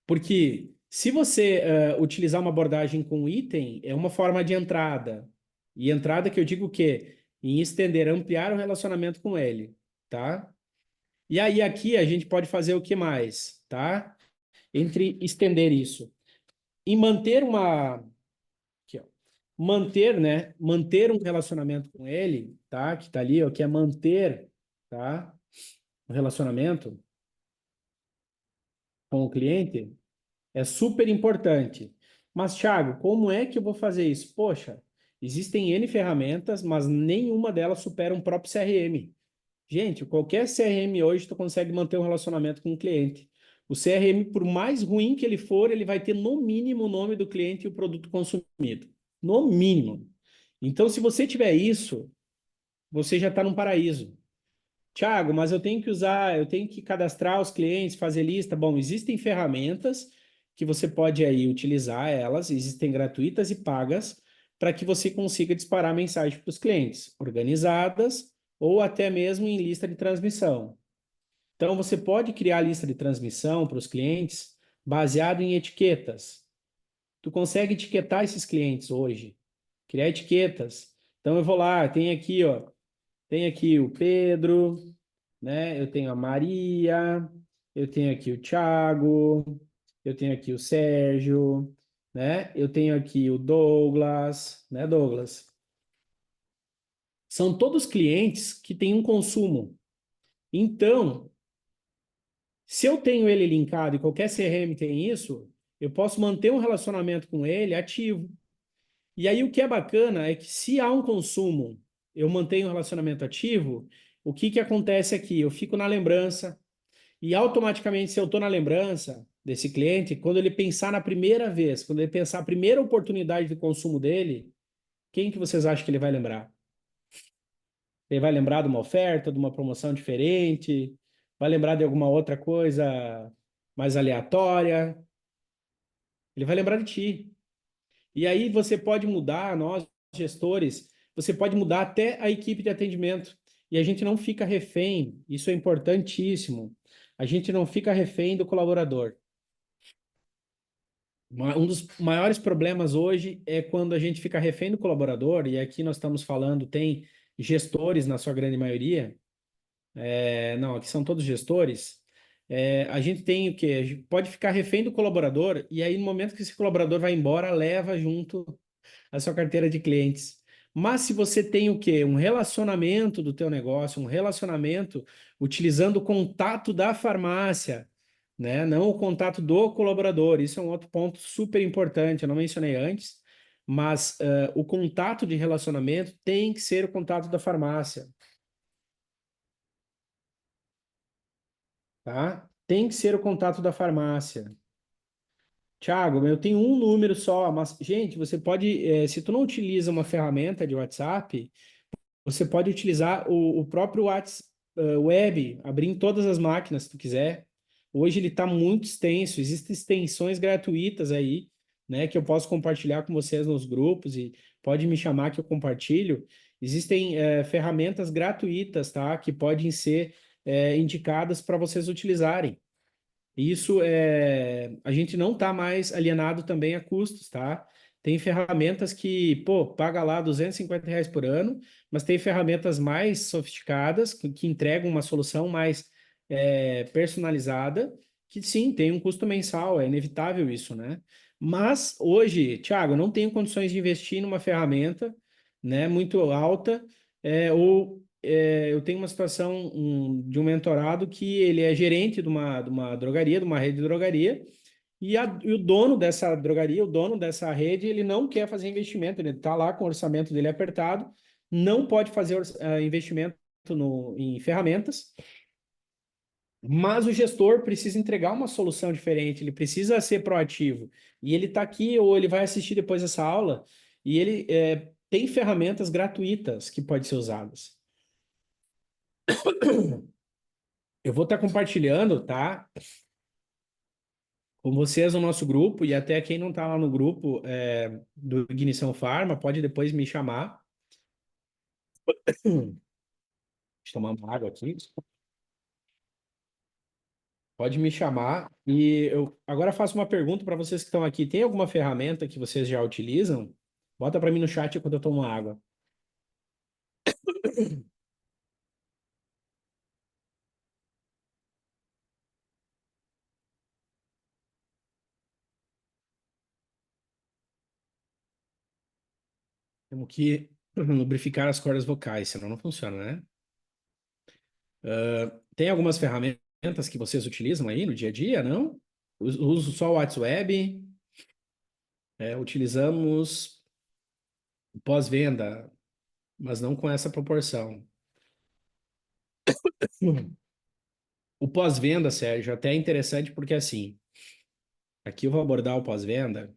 Porque se você utilizar uma abordagem com item, é uma forma de entrada. E entrada que eu digo o quê? Em estender, ampliar o relacionamento com ele, tá? E aí aqui a gente pode fazer o que mais, tá? Entre estender isso e manter uma aqui, ó, manter, né? Manter um relacionamento com ele, tá? Que tá ali, ó, que é manter, tá? O relacionamento com o cliente é super importante. Mas, Thiago, como é que eu vou fazer isso? Poxa, existem N ferramentas, mas nenhuma delas supera um próprio CRM. Gente, qualquer CRM hoje tu consegue manter um relacionamento com o cliente. O CRM, por mais ruim que ele for, ele vai ter no mínimo o nome do cliente e o produto consumido. No mínimo. Então, se você tiver isso, você já está num paraíso. Tiago, mas eu tenho que usar, eu tenho que cadastrar os clientes, fazer lista. Bom, existem ferramentas que você pode aí utilizar elas, existem gratuitas e pagas, para que você consiga disparar mensagem para os clientes, organizadas ou até mesmo em lista de transmissão. Então, você pode criar lista de transmissão para os clientes baseado em etiquetas. Tu consegue etiquetar esses clientes hoje, criar etiquetas. Então, eu vou lá, tem aqui, ó, tem aqui o Pedro, né? Eu tenho a Maria, eu tenho aqui o Thiago, eu tenho aqui o Sérgio, né? Eu tenho aqui o Douglas, né, Douglas? São todos clientes que têm um consumo. Então, se eu tenho ele linkado e qualquer CRM tem isso, eu posso manter um relacionamento com ele ativo. E aí o que é bacana é que se há um consumo, eu mantenho um relacionamento ativo, o que que acontece aqui? Eu fico na lembrança e automaticamente, se eu estou na lembrança desse cliente, quando ele pensar na primeira vez, quando ele pensar a primeira oportunidade de consumo dele, quem que vocês acham que ele vai lembrar? Ele vai lembrar de uma oferta, de uma promoção diferente, vai lembrar de alguma outra coisa mais aleatória, ele vai lembrar de ti. E aí você pode mudar, nós, gestores, você pode mudar até a equipe de atendimento. E a gente não fica refém, isso é importantíssimo. A gente não fica refém do colaborador. Um dos maiores problemas hoje é quando a gente fica refém do colaborador, e aqui nós estamos falando, tem gestores na sua grande maioria, não, aqui são todos gestores. A gente tem o quê? A gente pode ficar refém do colaborador, e aí no momento que esse colaborador vai embora, leva junto a sua carteira de clientes. Mas se você tem o quê? Um relacionamento do teu negócio, um relacionamento utilizando o contato da farmácia, né? Não o contato do colaborador. Isso é um outro ponto super importante, eu não mencionei antes, mas o contato de relacionamento tem que ser o contato da farmácia, tá? Tem que ser o contato da farmácia. Tiago, eu tenho um número só, mas, gente, você pode, se tu não utiliza uma ferramenta de WhatsApp, você pode utilizar o próprio WhatsApp web, abrir em todas as máquinas se tu quiser. Hoje ele está muito extenso, existem extensões gratuitas aí, né, que eu posso compartilhar com vocês nos grupos e pode me chamar que eu compartilho. Existem ferramentas gratuitas, tá, que podem ser indicadas para vocês utilizarem. Isso a gente não está mais alienado também a custos, tá? Tem ferramentas que, pô, paga lá R$ 250 por ano, mas tem ferramentas mais sofisticadas que entregam uma solução mais personalizada, que sim, tem um custo mensal, é inevitável isso, né? Mas hoje, Thiago, eu não tenho condições de investir numa ferramenta, né, muito alta, eu tenho uma situação de um mentorado que ele é gerente de uma drogaria, de uma rede de drogaria, e o dono dessa drogaria, o dono dessa rede, ele não quer fazer investimento, ele está lá com o orçamento dele apertado, não pode fazer investimento em ferramentas, mas o gestor precisa entregar uma solução diferente, ele precisa ser proativo. E ele está aqui, ou ele vai assistir depois essa aula, e ele tem ferramentas gratuitas que podem ser usadas. Eu vou estar compartilhando, tá? Com vocês o nosso grupo, e até quem não está lá no grupo do Ignição Farma, pode depois me chamar. Deixa eu tomar uma água aqui. Pode me chamar. E eu agora faço uma pergunta para vocês que estão aqui. Tem alguma ferramenta que vocês já utilizam? Bota para mim no chat enquanto eu tomo água. Temos que lubrificar as cordas vocais, senão não funciona, né? Tem algumas ferramentas que vocês utilizam aí no dia a dia, não? Uso só o WhatsApp, utilizamos pós-venda, mas não com essa proporção. O pós-venda, Sérgio, até é interessante porque assim, aqui eu vou abordar o pós-venda.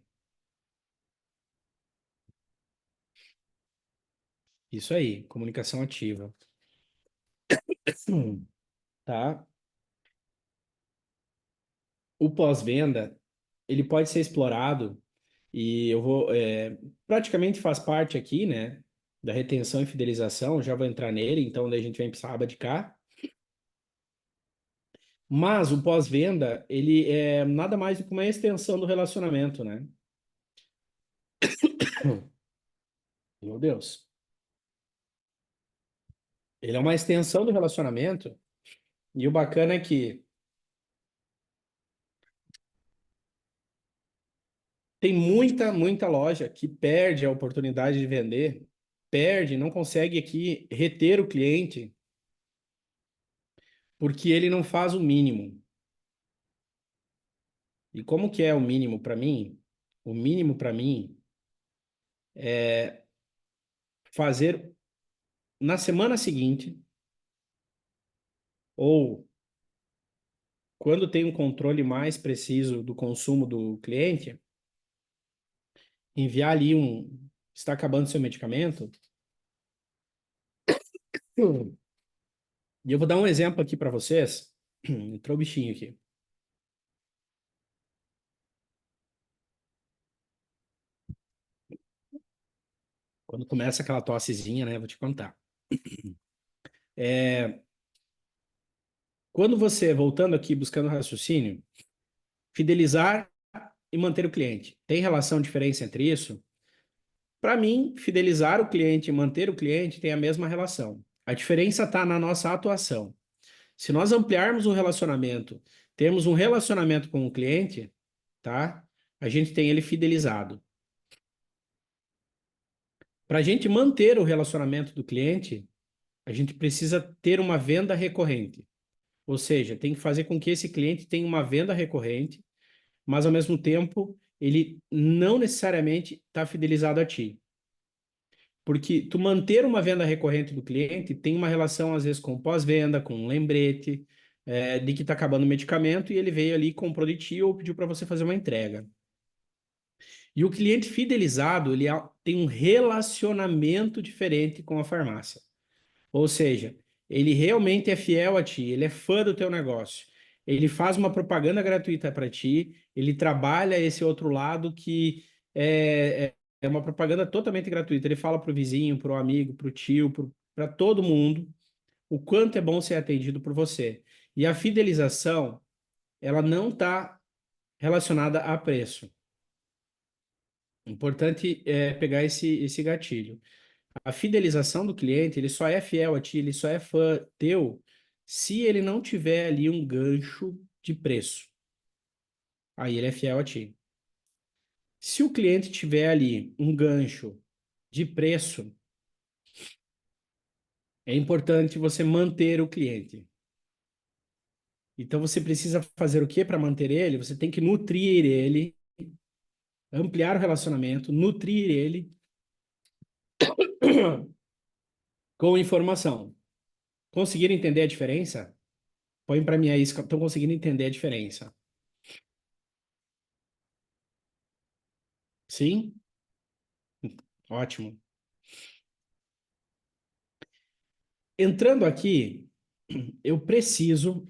Isso aí, comunicação ativa. Tá? O pós-venda, ele pode ser explorado e eu vou, praticamente faz parte aqui, né, da retenção e fidelização, já vou entrar nele, então daí a gente vai precisar abdicar. Mas o pós-venda, ele é nada mais do que uma extensão do relacionamento, né? Meu Deus. Ele é uma extensão do relacionamento e o bacana é que Tem muita loja que perde a oportunidade de vender, perde, não consegue aqui reter o cliente, porque ele não faz o mínimo. E como que é o mínimo para mim? O mínimo para mim é fazer na semana seguinte, ou quando tem um controle mais preciso do consumo do cliente, enviar ali está acabando seu medicamento. E eu vou dar um exemplo aqui para vocês. Entrou o bichinho aqui. Quando começa aquela tossezinha, né? Vou te contar. Quando você, voltando aqui, buscando raciocínio, fidelizar e manter o cliente. Tem relação, diferença entre isso? Para mim, fidelizar o cliente e manter o cliente tem a mesma relação. A diferença está na nossa atuação. Se nós ampliarmos o relacionamento, temos um relacionamento com o cliente, tá? A gente tem ele fidelizado. Para a gente manter o relacionamento do cliente, a gente precisa ter uma venda recorrente. Ou seja, tem que fazer com que esse cliente tenha uma venda recorrente, mas ao mesmo tempo ele não necessariamente está fidelizado a ti. Porque tu manter uma venda recorrente do cliente tem uma relação, às vezes, com pós-venda, com um lembrete, de que está acabando o medicamento e ele veio ali, comprou de ti ou pediu para você fazer uma entrega. E o cliente fidelizado, ele tem um relacionamento diferente com a farmácia. Ou seja, ele realmente é fiel a ti, ele é fã do teu negócio. Ele faz uma propaganda gratuita para ti, ele trabalha esse outro lado que é uma propaganda totalmente gratuita. Ele fala para o vizinho, para o amigo, para o tio, para todo mundo o quanto é bom ser atendido por você. E a fidelização, ela não está relacionada a preço. Importante é pegar esse gatilho. A fidelização do cliente, ele só é fiel a ti, ele só é fã teu se ele não tiver ali um gancho de preço. Aí ele é fiel a ti. Se o cliente tiver ali um gancho de preço, é importante você manter o cliente. Então você precisa fazer o que para manter ele? Você tem que nutrir ele, ampliar o relacionamento, nutrir ele com informação. Conseguiram entender a diferença? Põe para mim aí, estão conseguindo entender a diferença. Sim? Ótimo. Entrando aqui, eu preciso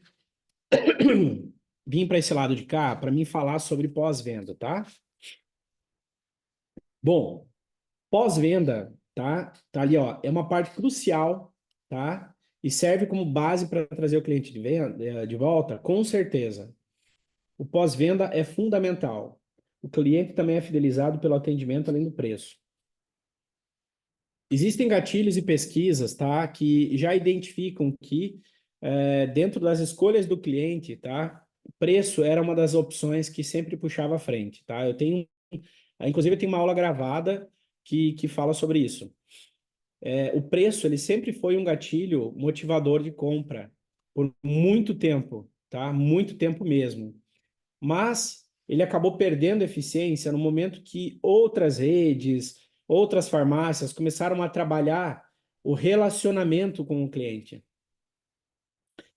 vir para esse lado de cá para mim falar sobre pós-venda, tá? Bom, pós-venda, tá? Tá ali, ó, é uma parte crucial, tá? E serve como base para trazer o cliente de volta, com certeza. O pós-venda é fundamental. O cliente também é fidelizado pelo atendimento além do preço. Existem gatilhos e pesquisas, tá, que já identificam que dentro das escolhas do cliente, tá, o preço era uma das opções que sempre puxava à frente, tá? Inclusive, eu tenho uma aula gravada que fala sobre isso. O preço, ele sempre foi um gatilho motivador de compra por muito tempo, tá? Muito tempo mesmo. Mas ele acabou perdendo eficiência no momento que outras redes, outras farmácias começaram a trabalhar o relacionamento com o cliente.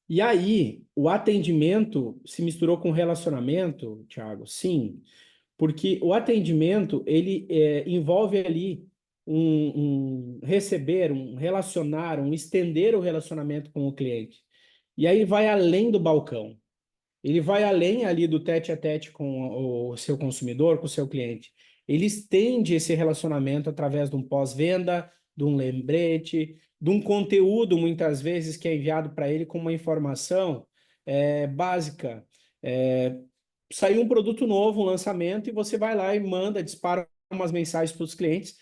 E aí, o atendimento se misturou com o relacionamento, Thiago? Sim, porque o atendimento, ele envolve ali um receber, um relacionar, um estender o relacionamento com o cliente. E aí vai além do balcão. Ele vai além ali do tete a tete com o seu consumidor, com o seu cliente. Ele estende esse relacionamento através de um pós-venda, de um lembrete, de um conteúdo, muitas vezes, que é enviado para ele com uma informação básica. Saiu um produto novo, um lançamento, e você vai lá e manda, dispara umas mensagens para os clientes,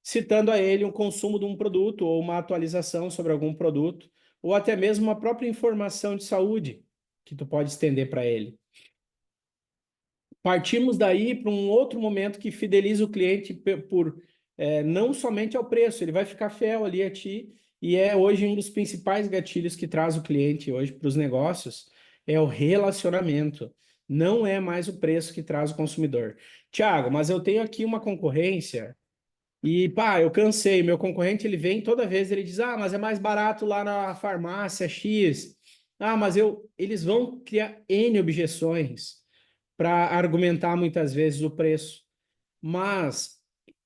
citando a ele um consumo de um produto ou uma atualização sobre algum produto, ou até mesmo uma própria informação de saúde que tu pode estender para ele. Partimos daí para um outro momento que fideliza o cliente não somente ao preço, ele vai ficar fiel ali a ti, e é hoje um dos principais gatilhos que traz o cliente hoje para os negócios, é o relacionamento. Não é mais o preço que traz o consumidor. Tiago, mas eu tenho aqui uma concorrência e, pá, eu cansei. Meu concorrente, ele vem toda vez, ele diz, mas é mais barato lá na farmácia X. Eles vão criar N objeções para argumentar muitas vezes o preço. Mas,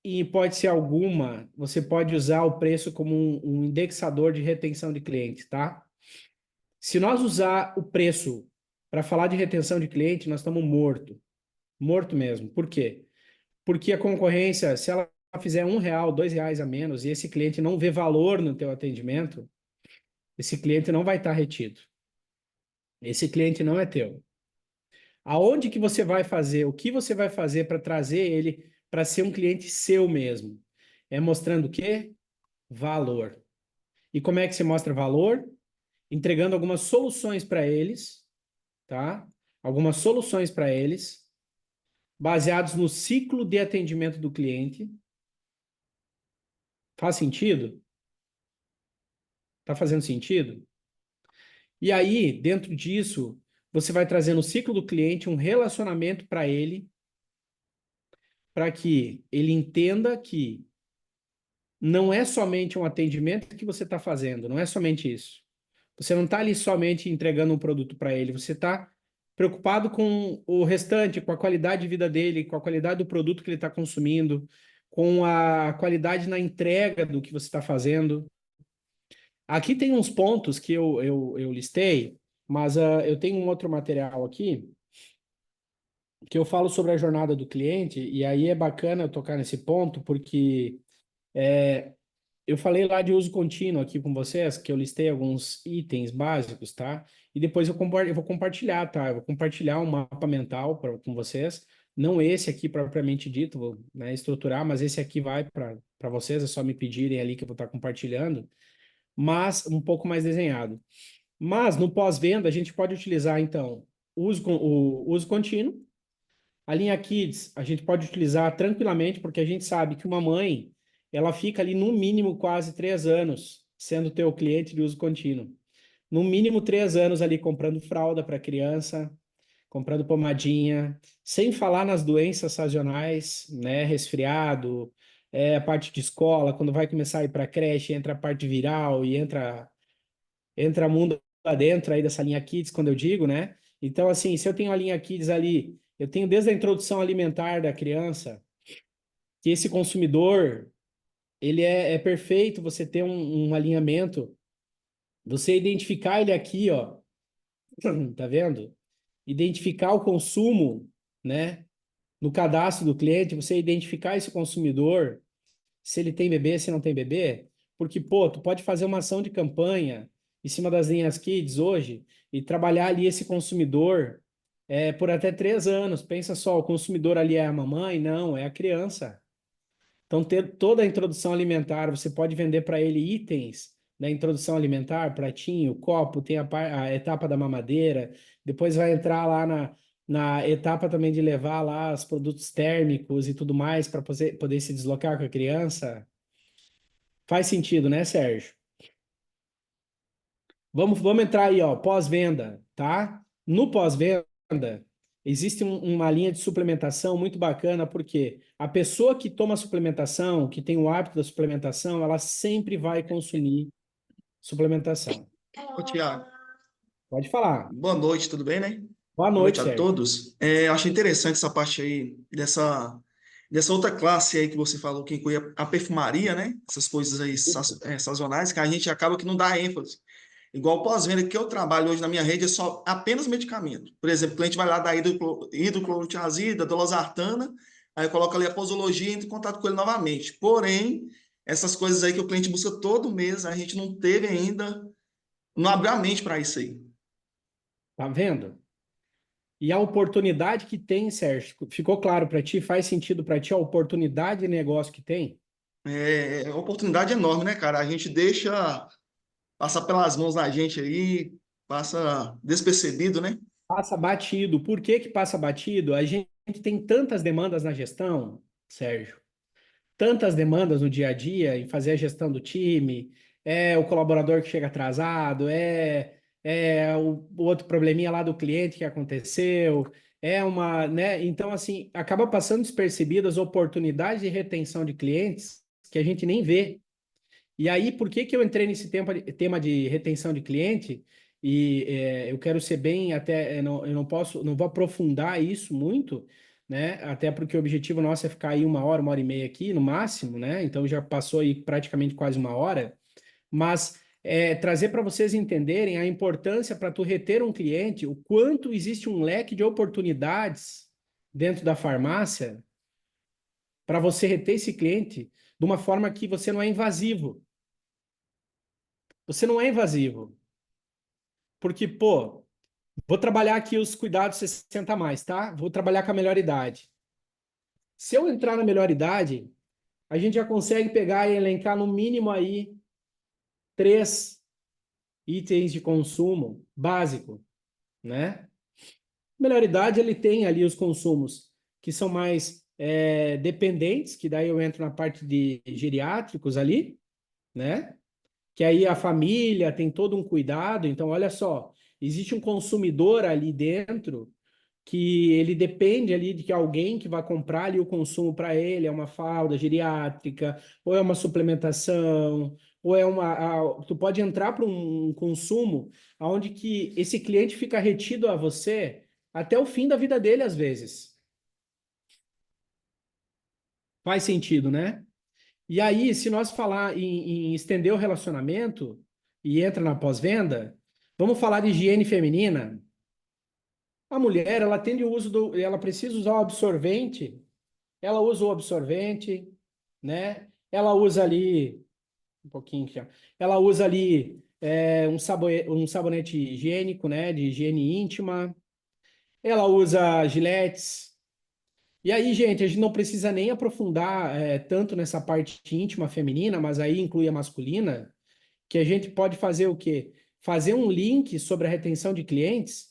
em hipótese alguma, você pode usar o preço como um indexador de retenção de cliente, tá? Se nós usar o preço para falar de retenção de cliente, nós estamos morto. Morto mesmo. Por quê? Porque a concorrência, se ela fizer R$ 1, R$ 2 a menos e esse cliente não vê valor no teu atendimento, esse cliente não vai estar retido. Esse cliente não é teu. Aonde que você vai fazer? O que você vai fazer para trazer ele para ser um cliente seu mesmo? É mostrando o quê? Valor. E como é que você mostra valor? Entregando algumas soluções para eles, tá? Algumas soluções para eles, baseados no ciclo de atendimento do cliente. Faz sentido? Tá fazendo sentido? E aí, dentro disso, você vai trazer no ciclo do cliente um relacionamento para que ele entenda que não é somente um atendimento que você está fazendo, não é somente isso. Você não está ali somente entregando um produto para ele, você está preocupado com o restante, com a qualidade de vida dele, com a qualidade do produto que ele está consumindo, com a qualidade na entrega do que você está fazendo. Aqui tem uns pontos que eu listei, mas eu tenho um outro material aqui que eu falo sobre a jornada do cliente, e aí é bacana eu tocar nesse ponto, porque eu falei lá de uso contínuo aqui com vocês, que eu listei alguns itens básicos, tá? E depois eu vou compartilhar, tá? Eu vou compartilhar um mapa mental com vocês, não esse aqui propriamente dito, vou, né, estruturar, mas esse aqui vai para vocês, é só me pedirem ali que eu vou estar compartilhando, mas um pouco mais desenhado. Mas no pós-venda a gente pode utilizar então o uso contínuo. A linha Kids a gente pode utilizar tranquilamente, porque a gente sabe que uma mãe ela fica ali no mínimo quase 3 anos sendo teu cliente de uso contínuo. No mínimo 3 anos ali comprando fralda para criança, comprando pomadinha, sem falar nas doenças sazonais, né? Resfriado, a parte de escola, quando vai começar a ir para a creche, entra a parte viral e entra mundo lá dentro aí dessa linha Kids, quando eu digo, né? Então, assim, se eu tenho a linha Kids ali, eu tenho desde a introdução alimentar da criança, que esse consumidor, ele é perfeito você ter um alinhamento, você identificar ele aqui, ó, tá vendo? Identificar o consumo, né? No cadastro do cliente, você identificar esse consumidor, se ele tem bebê, se não tem bebê, porque, pô, tu pode fazer uma ação de campanha em cima das linhas Kids hoje e trabalhar ali esse consumidor por até 3 anos. Pensa só, o consumidor ali é a mamãe? Não, é a criança. Então, ter toda a introdução alimentar, você pode vender para ele itens da introdução alimentar, pratinho, copo, tem a etapa da mamadeira, depois vai entrar lá na etapa também de levar lá os produtos térmicos e tudo mais para poder se deslocar com a criança. Faz sentido, né, Sérgio? Vamos entrar aí, ó, pós-venda, tá? No pós-venda, existe uma linha de suplementação muito bacana, porque a pessoa que toma suplementação, que tem o hábito da suplementação, ela sempre vai consumir suplementação. Ô, Tiago, Pode falar. boa noite, tudo bem, né? Boa Boa noite, noite a Sérgio. todos. Eu achei interessante essa parte aí, dessa outra classe aí que você falou, que inclui a perfumaria, né? Essas coisas aí sazonais, que a gente acaba que não dá ênfase. Igual pós-venda que eu trabalho hoje na minha rede é só apenas medicamento. Por exemplo, o cliente vai lá dar hidroclorotiazida, dolosartana, aí coloca ali a posologia e entra em contato com ele novamente. Porém, essas coisas aí que o cliente busca todo mês, a gente não teve ainda, não abriu a mente para isso aí. Tá vendo? E a oportunidade que tem, Sérgio, ficou claro para ti? Faz sentido para ti a oportunidade de negócio que tem? É uma oportunidade enorme, né, cara? A gente deixa passar pelas mãos da gente aí, passa despercebido, né? Passa batido. Por que que passa batido? A gente tem tantas demandas na gestão, Sérgio, tantas demandas no dia a dia em fazer a gestão do time, é o colaborador que chega atrasado, é o outro probleminha lá do cliente que aconteceu, é uma, né? Então, assim, acaba passando despercebidas oportunidades de retenção de clientes que a gente nem vê. E aí, por que que eu entrei nesse tema de retenção de cliente? E eu quero ser bem, até eu não posso, não vou aprofundar isso muito, né? Até porque o objetivo nosso é ficar aí uma hora e meia aqui, no máximo, né? Então já passou aí praticamente quase uma hora, mas trazer para vocês entenderem a importância para tu reter um cliente, o quanto existe um leque de oportunidades dentro da farmácia para você reter esse cliente de uma forma que você não é invasivo. Você não é invasivo. Porque, pô, vou trabalhar aqui os cuidados 60 a mais, tá? Vou trabalhar com a melhor idade. Se eu entrar na melhor idade, a gente já consegue pegar e elencar no mínimo aí 3 itens de consumo básico, né? Melhor idade, ele tem ali os consumos que são mais dependentes, que daí eu entro na parte de geriátricos ali, né? Que aí a família tem todo um cuidado. Então, olha só, existe um consumidor ali dentro que ele depende ali de que alguém que vai comprar ali o consumo para ele, é uma fralda geriátrica, ou é uma suplementação, ou é tu pode entrar para um consumo onde que esse cliente fica retido a você até o fim da vida dele, às vezes. Faz sentido, né? E aí, se nós falar em estender o relacionamento e entra na pós-venda, vamos falar de higiene feminina. A mulher, ela tem o uso ela precisa usar o absorvente, ela usa o absorvente, né? Ela usa ali um pouquinho aqui, ó. Ela usa ali um sabonete higiênico, né? De higiene íntima. Ela usa giletes. E aí, gente, a gente não precisa nem aprofundar tanto nessa parte íntima feminina, mas aí inclui a masculina, que a gente pode fazer o quê? Fazer um link sobre a retenção de clientes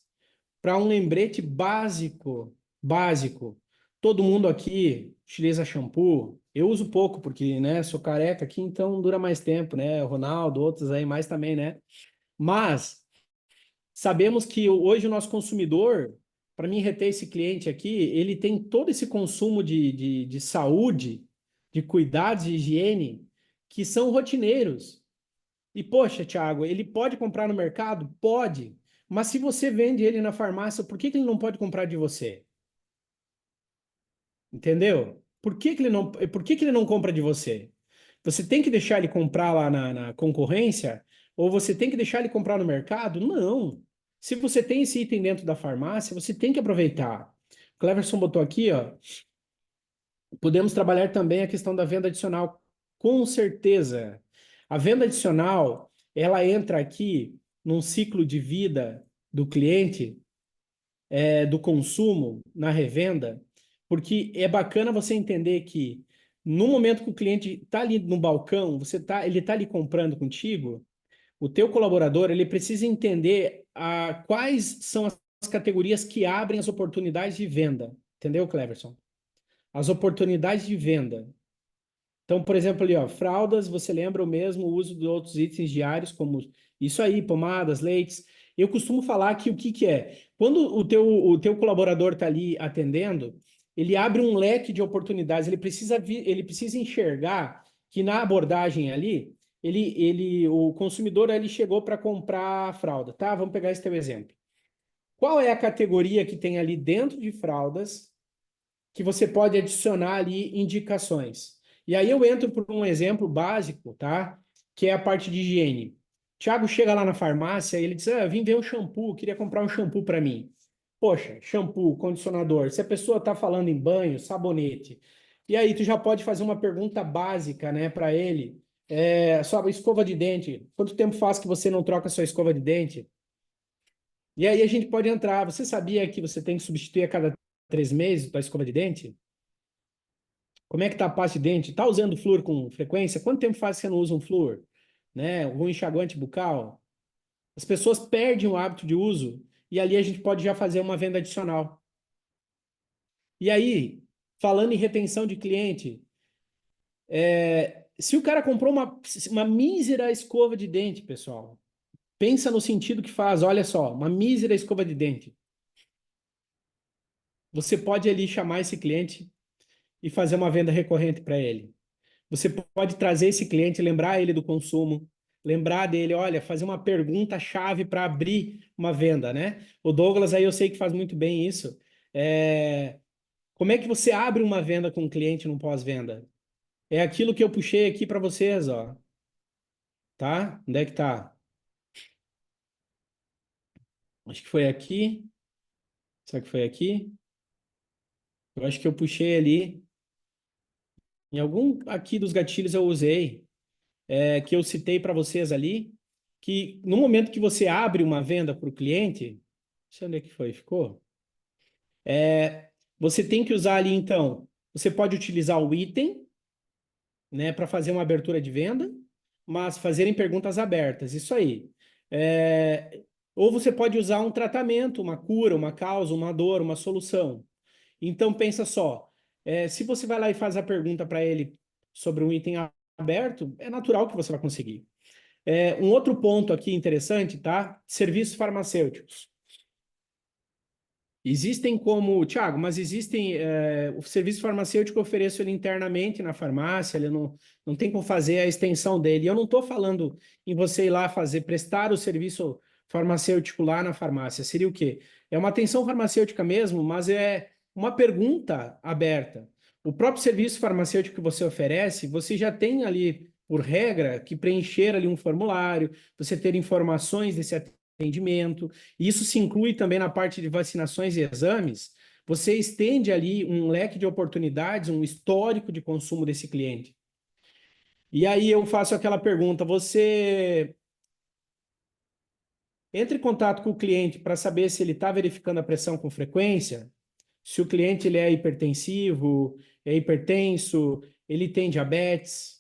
para um lembrete básico, básico. Todo mundo aqui utiliza shampoo. Eu uso pouco porque, né, sou careca aqui, então dura mais tempo, né? O Ronaldo, outros aí mais também, né? Mas sabemos que hoje o nosso consumidor, para mim reter esse cliente aqui, ele tem todo esse consumo de saúde, de cuidados de higiene, que são rotineiros. E, poxa, Thiago, ele pode comprar no mercado? Pode. Mas se você vende ele na farmácia, por que que ele não pode comprar de você? Entendeu? Por que que ele não compra de você? Você tem que deixar ele comprar lá na concorrência? Ou você tem que deixar ele comprar no mercado? Não. Se você tem esse item dentro da farmácia, você tem que aproveitar. O Cleverson botou aqui, ó. Podemos trabalhar também a questão da venda adicional. Com certeza. A venda adicional, ela entra aqui num ciclo de vida do cliente, do consumo, na revenda, porque é bacana você entender que no momento que o cliente está ali no balcão, ele está ali comprando contigo, o teu colaborador, ele precisa entender quais são as categorias que abrem as oportunidades de venda. Entendeu, Cleverson? As oportunidades de venda. Então, por exemplo, ali, ó, fraldas, você lembra o mesmo uso de outros itens diários, como isso aí, pomadas, leites. Eu costumo falar que o que que é? Quando o teu colaborador está ali atendendo, ele abre um leque de oportunidades, ele precisa enxergar que na abordagem ali, o consumidor ali chegou para comprar fralda, tá? Vamos pegar esse teu exemplo. Qual é a categoria que tem ali dentro de fraldas que você pode adicionar ali indicações. E aí eu entro por um exemplo básico, tá? Que é a parte de higiene. Tiago chega lá na farmácia e ele diz: vim ver um shampoo, queria comprar um shampoo para mim. Poxa, shampoo, condicionador. Se a pessoa está falando em banho, sabonete, e aí tu já pode fazer uma pergunta básica, né, para ele. Sua escova de dente. Quanto tempo faz que você não troca sua escova de dente? E aí a gente pode entrar. Você sabia que você tem que substituir a cada 3 meses a escova de dente? Como é que tá a pasta de dente? Tá usando flúor com frequência? Quanto tempo faz que você não usa um flúor? Né? Um enxaguante bucal? As pessoas perdem o hábito de uso e ali a gente pode já fazer uma venda adicional. E aí, falando em retenção de cliente, se o cara comprou uma mísera escova de dente, pessoal, pensa no sentido que faz, olha só, uma mísera escova de dente. Você pode ali chamar esse cliente e fazer uma venda recorrente para ele. Você pode trazer esse cliente, lembrar ele do consumo, lembrar dele, olha, fazer uma pergunta-chave para abrir uma venda, né? O Douglas aí eu sei que faz muito bem isso. Como é que você abre uma venda com um cliente no pós-venda? É aquilo que eu puxei aqui para vocês, ó. Tá? Onde é que tá? Acho que foi aqui. Será que foi aqui? Eu acho que eu puxei ali. Em algum aqui dos gatilhos eu usei, que eu citei para vocês ali, que no momento que você abre uma venda para o cliente, não sei onde é que foi, ficou? Você tem que usar ali, então, você pode utilizar o item, né, para fazer uma abertura de venda, mas fazerem perguntas abertas, isso aí. É, ou você pode usar um tratamento, uma cura, uma causa, uma dor, uma solução. Então, pensa só, se você vai lá e faz a pergunta para ele sobre um item aberto, é natural que você vai conseguir. Um outro ponto aqui interessante, tá? Serviços farmacêuticos. Existem como, Tiago, mas existem, o serviço farmacêutico eu ofereço ele internamente na farmácia, ele não tem como fazer a extensão dele. Eu não estou falando em você ir lá fazer, prestar o serviço farmacêutico lá na farmácia. Seria o quê? É uma atenção farmacêutica mesmo, mas é uma pergunta aberta. O próprio serviço farmacêutico que você oferece, você já tem ali, por regra, que preencher ali um formulário, você ter informações desse atendimento. Isso se inclui também na parte de vacinações e exames. Você estende ali um leque de oportunidades, um histórico de consumo desse cliente. E aí eu faço aquela pergunta: você entra em contato com o cliente para saber se ele está verificando a pressão com frequência? Se o cliente ele é hipertensivo, é hipertenso, ele tem diabetes.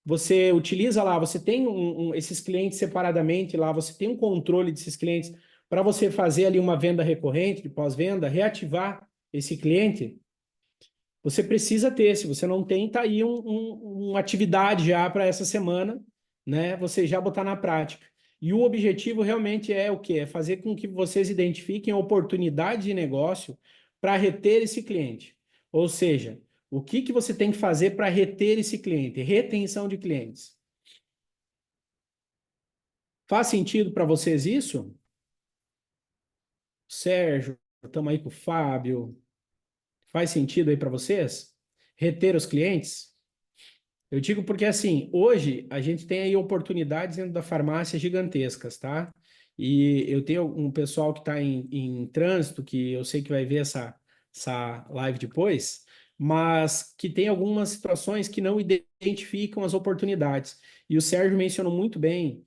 Você utiliza lá, você tem esses clientes separadamente lá, você tem um controle desses clientes para você fazer ali uma venda recorrente, de pós-venda, reativar esse cliente. Você precisa ter, se você não tem, tá aí uma atividade já para essa semana, né? Você já botar na prática. E o objetivo realmente é o quê? É fazer com que vocês identifiquem a oportunidade de negócio para reter esse cliente. Ou seja, o que que você tem que fazer para reter esse cliente? Retenção de clientes. Faz sentido para vocês isso? Sérgio, estamos aí com o Fábio. Faz sentido aí para vocês? Reter os clientes? Eu digo porque, assim, hoje a gente tem aí oportunidades dentro da farmácia gigantescas, tá? E eu tenho um pessoal que está em trânsito, que eu sei que vai ver essa live depois, mas que tem algumas situações que não identificam as oportunidades. E o Sérgio mencionou muito bem,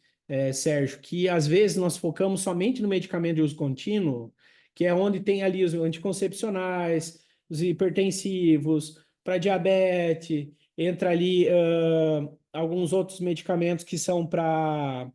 Sérgio, que às vezes nós focamos somente no medicamento de uso contínuo, que é onde tem ali os anticoncepcionais, os hipertensivos, para diabetes, entra ali alguns outros medicamentos que são para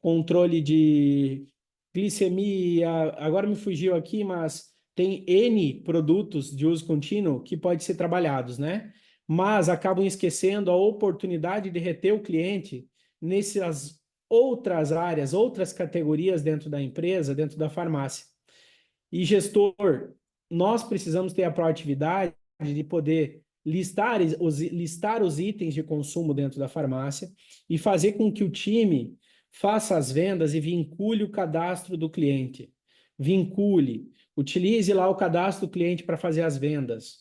controle de glicemia. Agora me fugiu aqui, mas tem N produtos de uso contínuo que pode ser trabalhados, né? Mas acabam esquecendo a oportunidade de reter o cliente nessas outras áreas, outras categorias dentro da empresa, dentro da farmácia. E gestor, nós precisamos ter a proatividade de poder listar os itens de consumo dentro da farmácia e fazer com que o time faça as vendas e vincule o cadastro do cliente. Vincule, utilize lá o cadastro do cliente para fazer as vendas.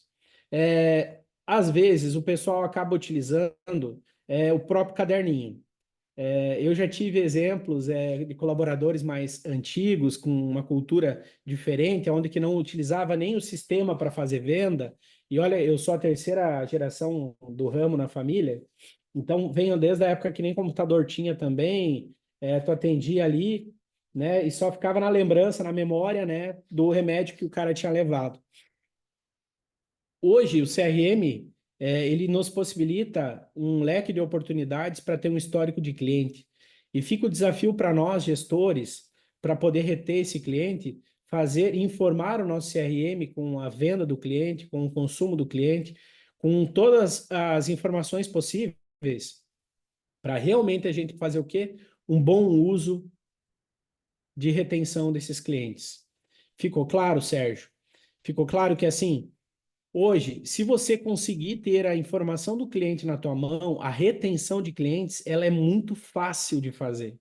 Às vezes, o pessoal acaba utilizando o próprio caderninho. Eu já tive exemplos de colaboradores mais antigos, com uma cultura diferente, onde que não utilizava nem o sistema para fazer venda. E olha, eu sou a terceira geração do ramo na família, então venho desde a época que nem computador tinha também, tu atendia ali, né, e só ficava na lembrança, na memória, né, do remédio que o cara tinha levado. Hoje, o CRM, ele nos possibilita um leque de oportunidades para ter um histórico de cliente. E fica o desafio para nós, gestores, para poder reter esse cliente, informar o nosso CRM com a venda do cliente, com o consumo do cliente, com todas as informações possíveis, para realmente a gente fazer o quê? Um bom uso de retenção desses clientes. Ficou claro, Sérgio? Ficou claro que assim, hoje, se você conseguir ter a informação do cliente na tua mão, a retenção de clientes, ela é muito fácil de fazer.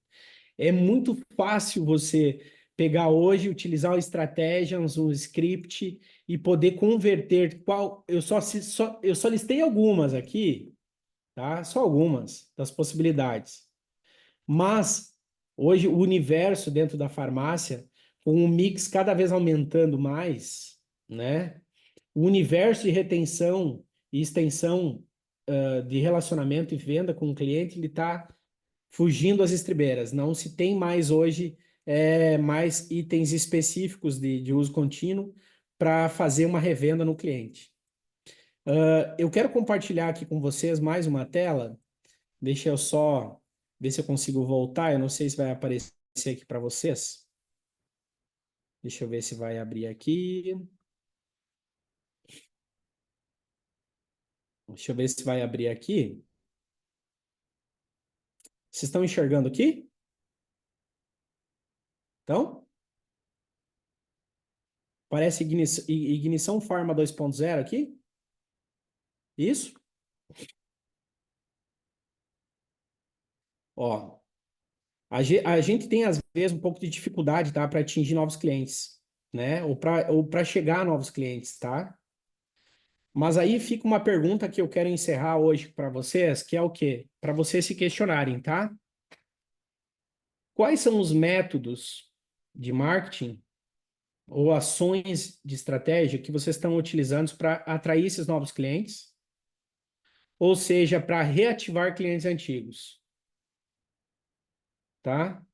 É muito fácil você pegar hoje, utilizar uma estratégia, um script e poder converter qual. Eu só listei algumas aqui, tá? Só algumas das possibilidades. Mas hoje o universo dentro da farmácia, com o mix cada vez aumentando mais, né? O universo de retenção e extensão de relacionamento e venda com o cliente, ele está fugindo às estribeiras. Não se tem mais hoje mais itens específicos de uso contínuo para fazer uma revenda no cliente. Eu quero compartilhar aqui com vocês mais uma tela. Deixa eu só ver se eu consigo voltar. Eu não sei se vai aparecer aqui para vocês. Deixa eu ver se vai abrir aqui. Deixa eu ver se vai abrir aqui. Vocês estão enxergando aqui? Então, parece ignição Pharma 2.0 aqui? Isso? Ó, a gente tem, às vezes, um pouco de dificuldade, tá? Para atingir novos clientes, né? Ou para chegar a novos clientes, tá? Mas aí fica uma pergunta que eu quero encerrar hoje para vocês, que é o quê? Para vocês se questionarem, tá? Quais são os métodos de marketing ou ações de estratégia que vocês estão utilizando para atrair esses novos clientes? Ou seja, para reativar clientes antigos, tá?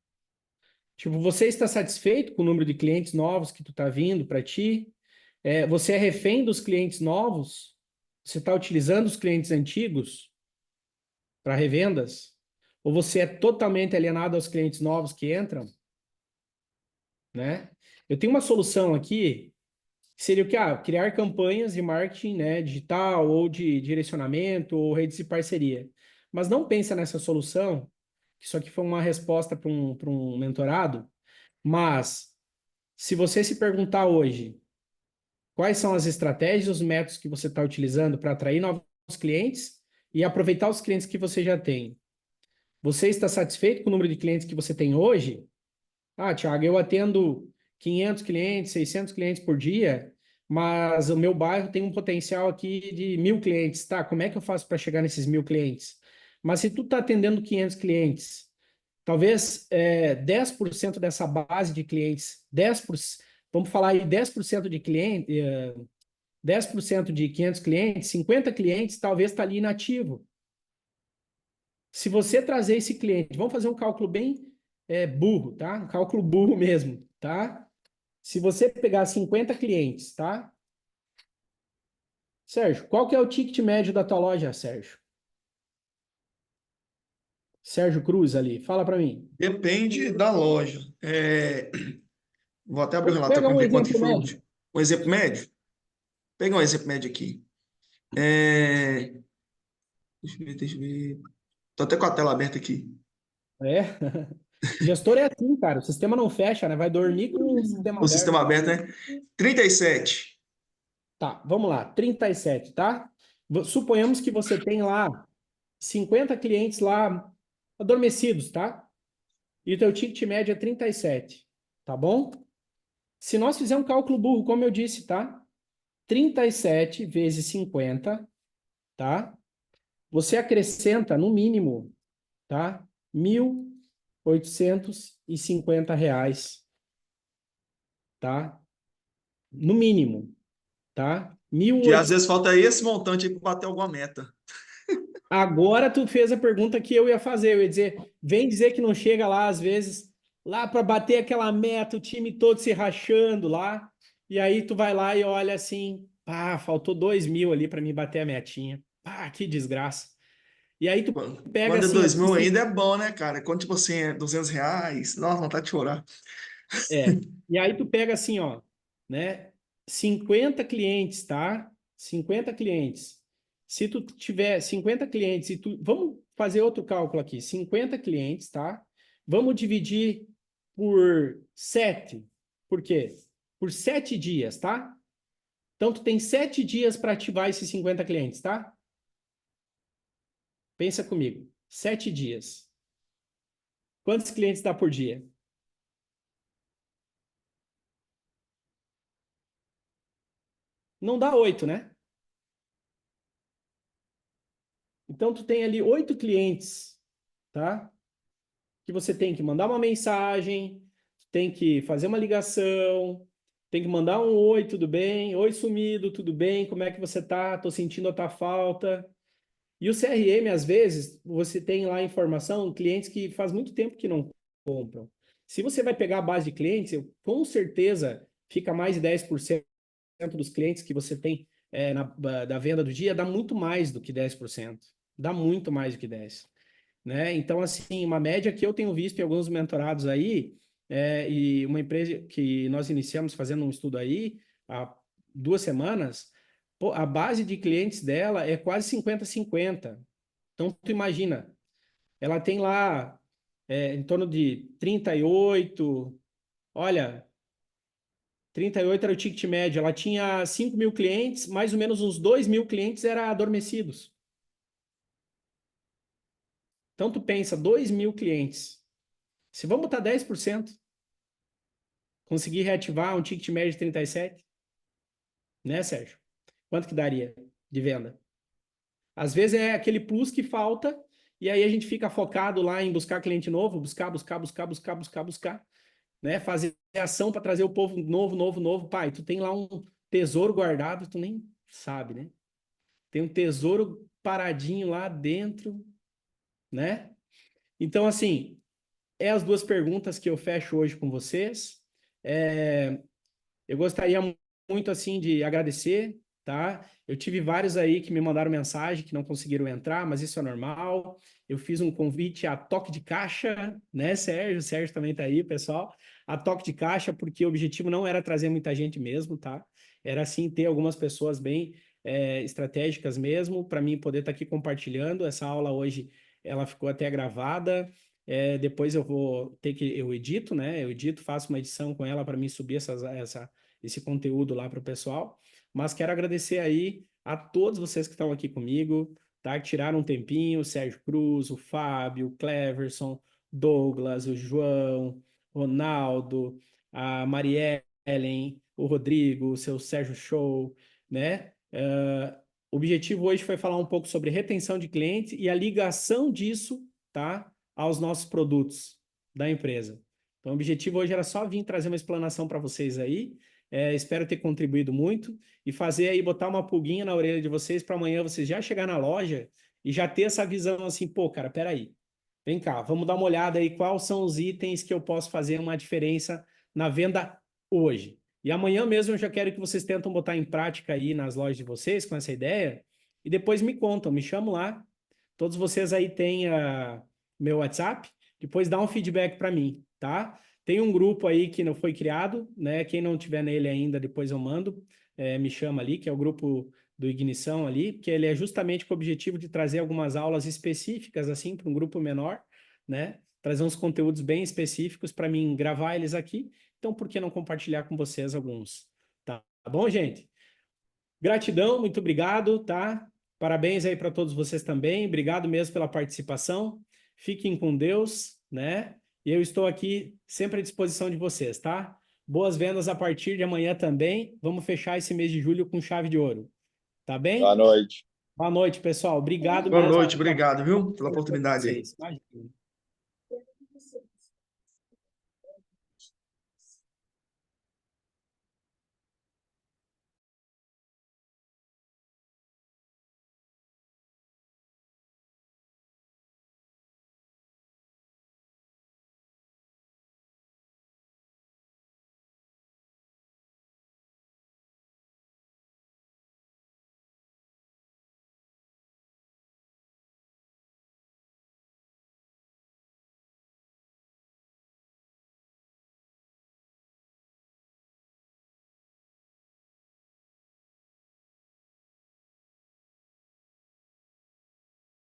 Tipo, você está satisfeito com o número de clientes novos que tu está vindo para ti? Você é refém dos clientes novos? Você está utilizando os clientes antigos para revendas? Ou você é totalmente alienado aos clientes novos que entram? Né? Eu tenho uma solução aqui, que seria o quê? Criar campanhas de marketing, né, digital ou de direcionamento ou redes de parceria. Mas não pensa nessa solução, que isso aqui foi uma resposta para um mentorado, mas se você se perguntar hoje quais são as estratégias, os métodos que você está utilizando para atrair novos clientes e aproveitar os clientes que você já tem, você está satisfeito com o número de clientes que você tem hoje? Ah, Thiago, eu atendo 500 clientes, 600 clientes por dia, mas o meu bairro tem um potencial aqui de 1.000 clientes. Tá, como é que eu faço para chegar nesses 1.000 clientes? Mas se tu está atendendo 500 clientes, talvez 10% dessa base de clientes, 10%, vamos falar aí 10% de cliente, 10% de 500 clientes, 50 clientes talvez está ali inativo. Se você trazer esse cliente, vamos fazer um cálculo bem burro, tá? Um cálculo burro mesmo, tá? Se você pegar 50 clientes, tá? Sérgio, qual que é o ticket médio da tua loja, Sérgio? Sérgio Cruz ali, fala para mim. Depende da loja. Vou até abrir o relatório Pega para um ver quanto que exemplo foi o médio. último. Um exemplo médio? Pega um exemplo médio aqui. É, deixa eu ver. Tô até com a tela aberta aqui. É. Gestor é assim, cara. O sistema não fecha, né? Vai dormir com o sistema O sistema aberto. aberto, né? 37. Tá, vamos lá. 37, tá? Suponhamos que você tem lá 50 clientes lá adormecidos, tá? E o teu ticket médio é 37, tá bom? Se nós fizermos um cálculo burro, como eu disse, tá? 37 vezes 50, tá? Você acrescenta, no mínimo, tá? R$ 1.850, tá? No mínimo, tá? Que às 1.800. vezes falta esse montante aí para bater alguma meta. Agora tu fez a pergunta que eu ia fazer. Eu ia dizer, vem dizer que não chega lá, às vezes, lá para bater aquela meta, o time todo se rachando lá. E aí tu vai lá e olha assim, faltou 2.000 ali para me bater a metinha. Que desgraça. E aí tu pega Quando é assim, 2.000 ainda é bom, né, cara? Quando, tipo assim, é R$ 200, nossa, vontade de chorar. E aí tu pega assim, ó, né? 50 clientes, tá? 50 clientes. Se tu tiver 50 clientes e tu... Vamos fazer outro cálculo aqui. 50 clientes, tá? Vamos dividir por 7. Por quê? Por 7 dias, tá? Então, tu tem 7 dias para ativar esses 50 clientes, tá? Pensa comigo. 7 dias. Quantos clientes dá por dia? Não dá 8, né? Então, tu tem ali 8 clientes, tá? Que você tem que mandar uma mensagem, tem que fazer uma ligação, tem que mandar um oi, tudo bem? Oi, sumido, tudo bem? Como é que você tá? Tô sentindo a tua falta. E o CRM, às vezes, você tem lá informação, clientes que faz muito tempo que não compram. Se você vai pegar a base de clientes, com certeza fica mais de 10% dos clientes que você tem da venda do dia, dá muito mais do que 10%. Dá muito mais do que 10%. Né? Então, assim, uma média que eu tenho visto em alguns mentorados aí, e uma empresa que nós iniciamos fazendo um estudo aí, há 2 semanas, pô, a base de clientes dela é quase 50-50. Então, tu imagina, ela tem lá em torno de 38, olha, 38 era o ticket médio, ela tinha 5 mil clientes, mais ou menos uns 2 mil clientes eram adormecidos. Então, tu pensa, 2 mil clientes. Se vamos botar 10%, conseguir reativar um ticket médio de 37, né, Sérgio? Quanto que daria de venda? Às vezes é aquele plus que falta, e aí a gente fica focado lá em buscar cliente novo, buscar, né? Fazer ação para trazer o povo novo. Pai, tu tem lá um tesouro guardado, tu nem sabe, né? Tem um tesouro paradinho lá dentro, né? Então, assim, as duas perguntas que eu fecho hoje com vocês. Eu gostaria muito, assim, de agradecer, tá? Eu tive vários aí que me mandaram mensagem que não conseguiram entrar, mas isso é normal. Eu fiz um convite a toque de caixa, né, Sérgio? O Sérgio também tá aí, pessoal. A toque de caixa, porque o objetivo não era trazer muita gente mesmo, tá? Era, assim, ter algumas pessoas bem estratégicas mesmo, para mim poder estar aqui compartilhando. Essa aula hoje, ela ficou até gravada. Depois eu vou ter que... Eu edito, né? Eu edito, faço uma edição com ela para mim subir esse conteúdo lá para o pessoal. Mas quero agradecer aí a todos vocês que estão aqui comigo, tá? Que tiraram um tempinho, o Sérgio Cruz, o Fábio, o Cleverson, Douglas, o João, Ronaldo, a Mariellen, o Rodrigo, o seu Sérgio Show, né? O objetivo hoje foi falar um pouco sobre retenção de clientes e a ligação disso, tá? Aos nossos produtos da empresa. Então, o objetivo hoje era só vir trazer uma explanação para vocês aí. Espero ter contribuído muito e fazer aí, botar uma pulguinha na orelha de vocês para amanhã vocês já chegar na loja e já ter essa visão assim, pô, cara, peraí, vem cá, vamos dar uma olhada aí quais são os itens que eu posso fazer uma diferença na venda hoje. E amanhã mesmo eu já quero que vocês tentam botar em prática aí nas lojas de vocês com essa ideia e depois me contam, me chamam lá. Todos vocês aí têm meu WhatsApp, depois dá um feedback para mim, tá? Tem um grupo aí que não foi criado, né? Quem não tiver nele ainda, depois eu mando, me chama ali, que é o grupo do Ignição ali, que ele é justamente com o objetivo de trazer algumas aulas específicas, assim, para um grupo menor, né? Trazer uns conteúdos bem específicos para mim gravar eles aqui. Então, por que não compartilhar com vocês alguns? Tá bom, gente? Gratidão, muito obrigado, tá? Parabéns aí para todos vocês também. Obrigado mesmo pela participação. Fiquem com Deus, né? E eu estou aqui sempre à disposição de vocês, tá? Boas vendas a partir de amanhã também. Vamos fechar esse mês de julho com chave de ouro, tá Boa bem? noite. Boa noite, pessoal. Obrigado Boa mesmo noite, pela obrigado, viu, pela participação de oportunidade aí. vocês. Imagina.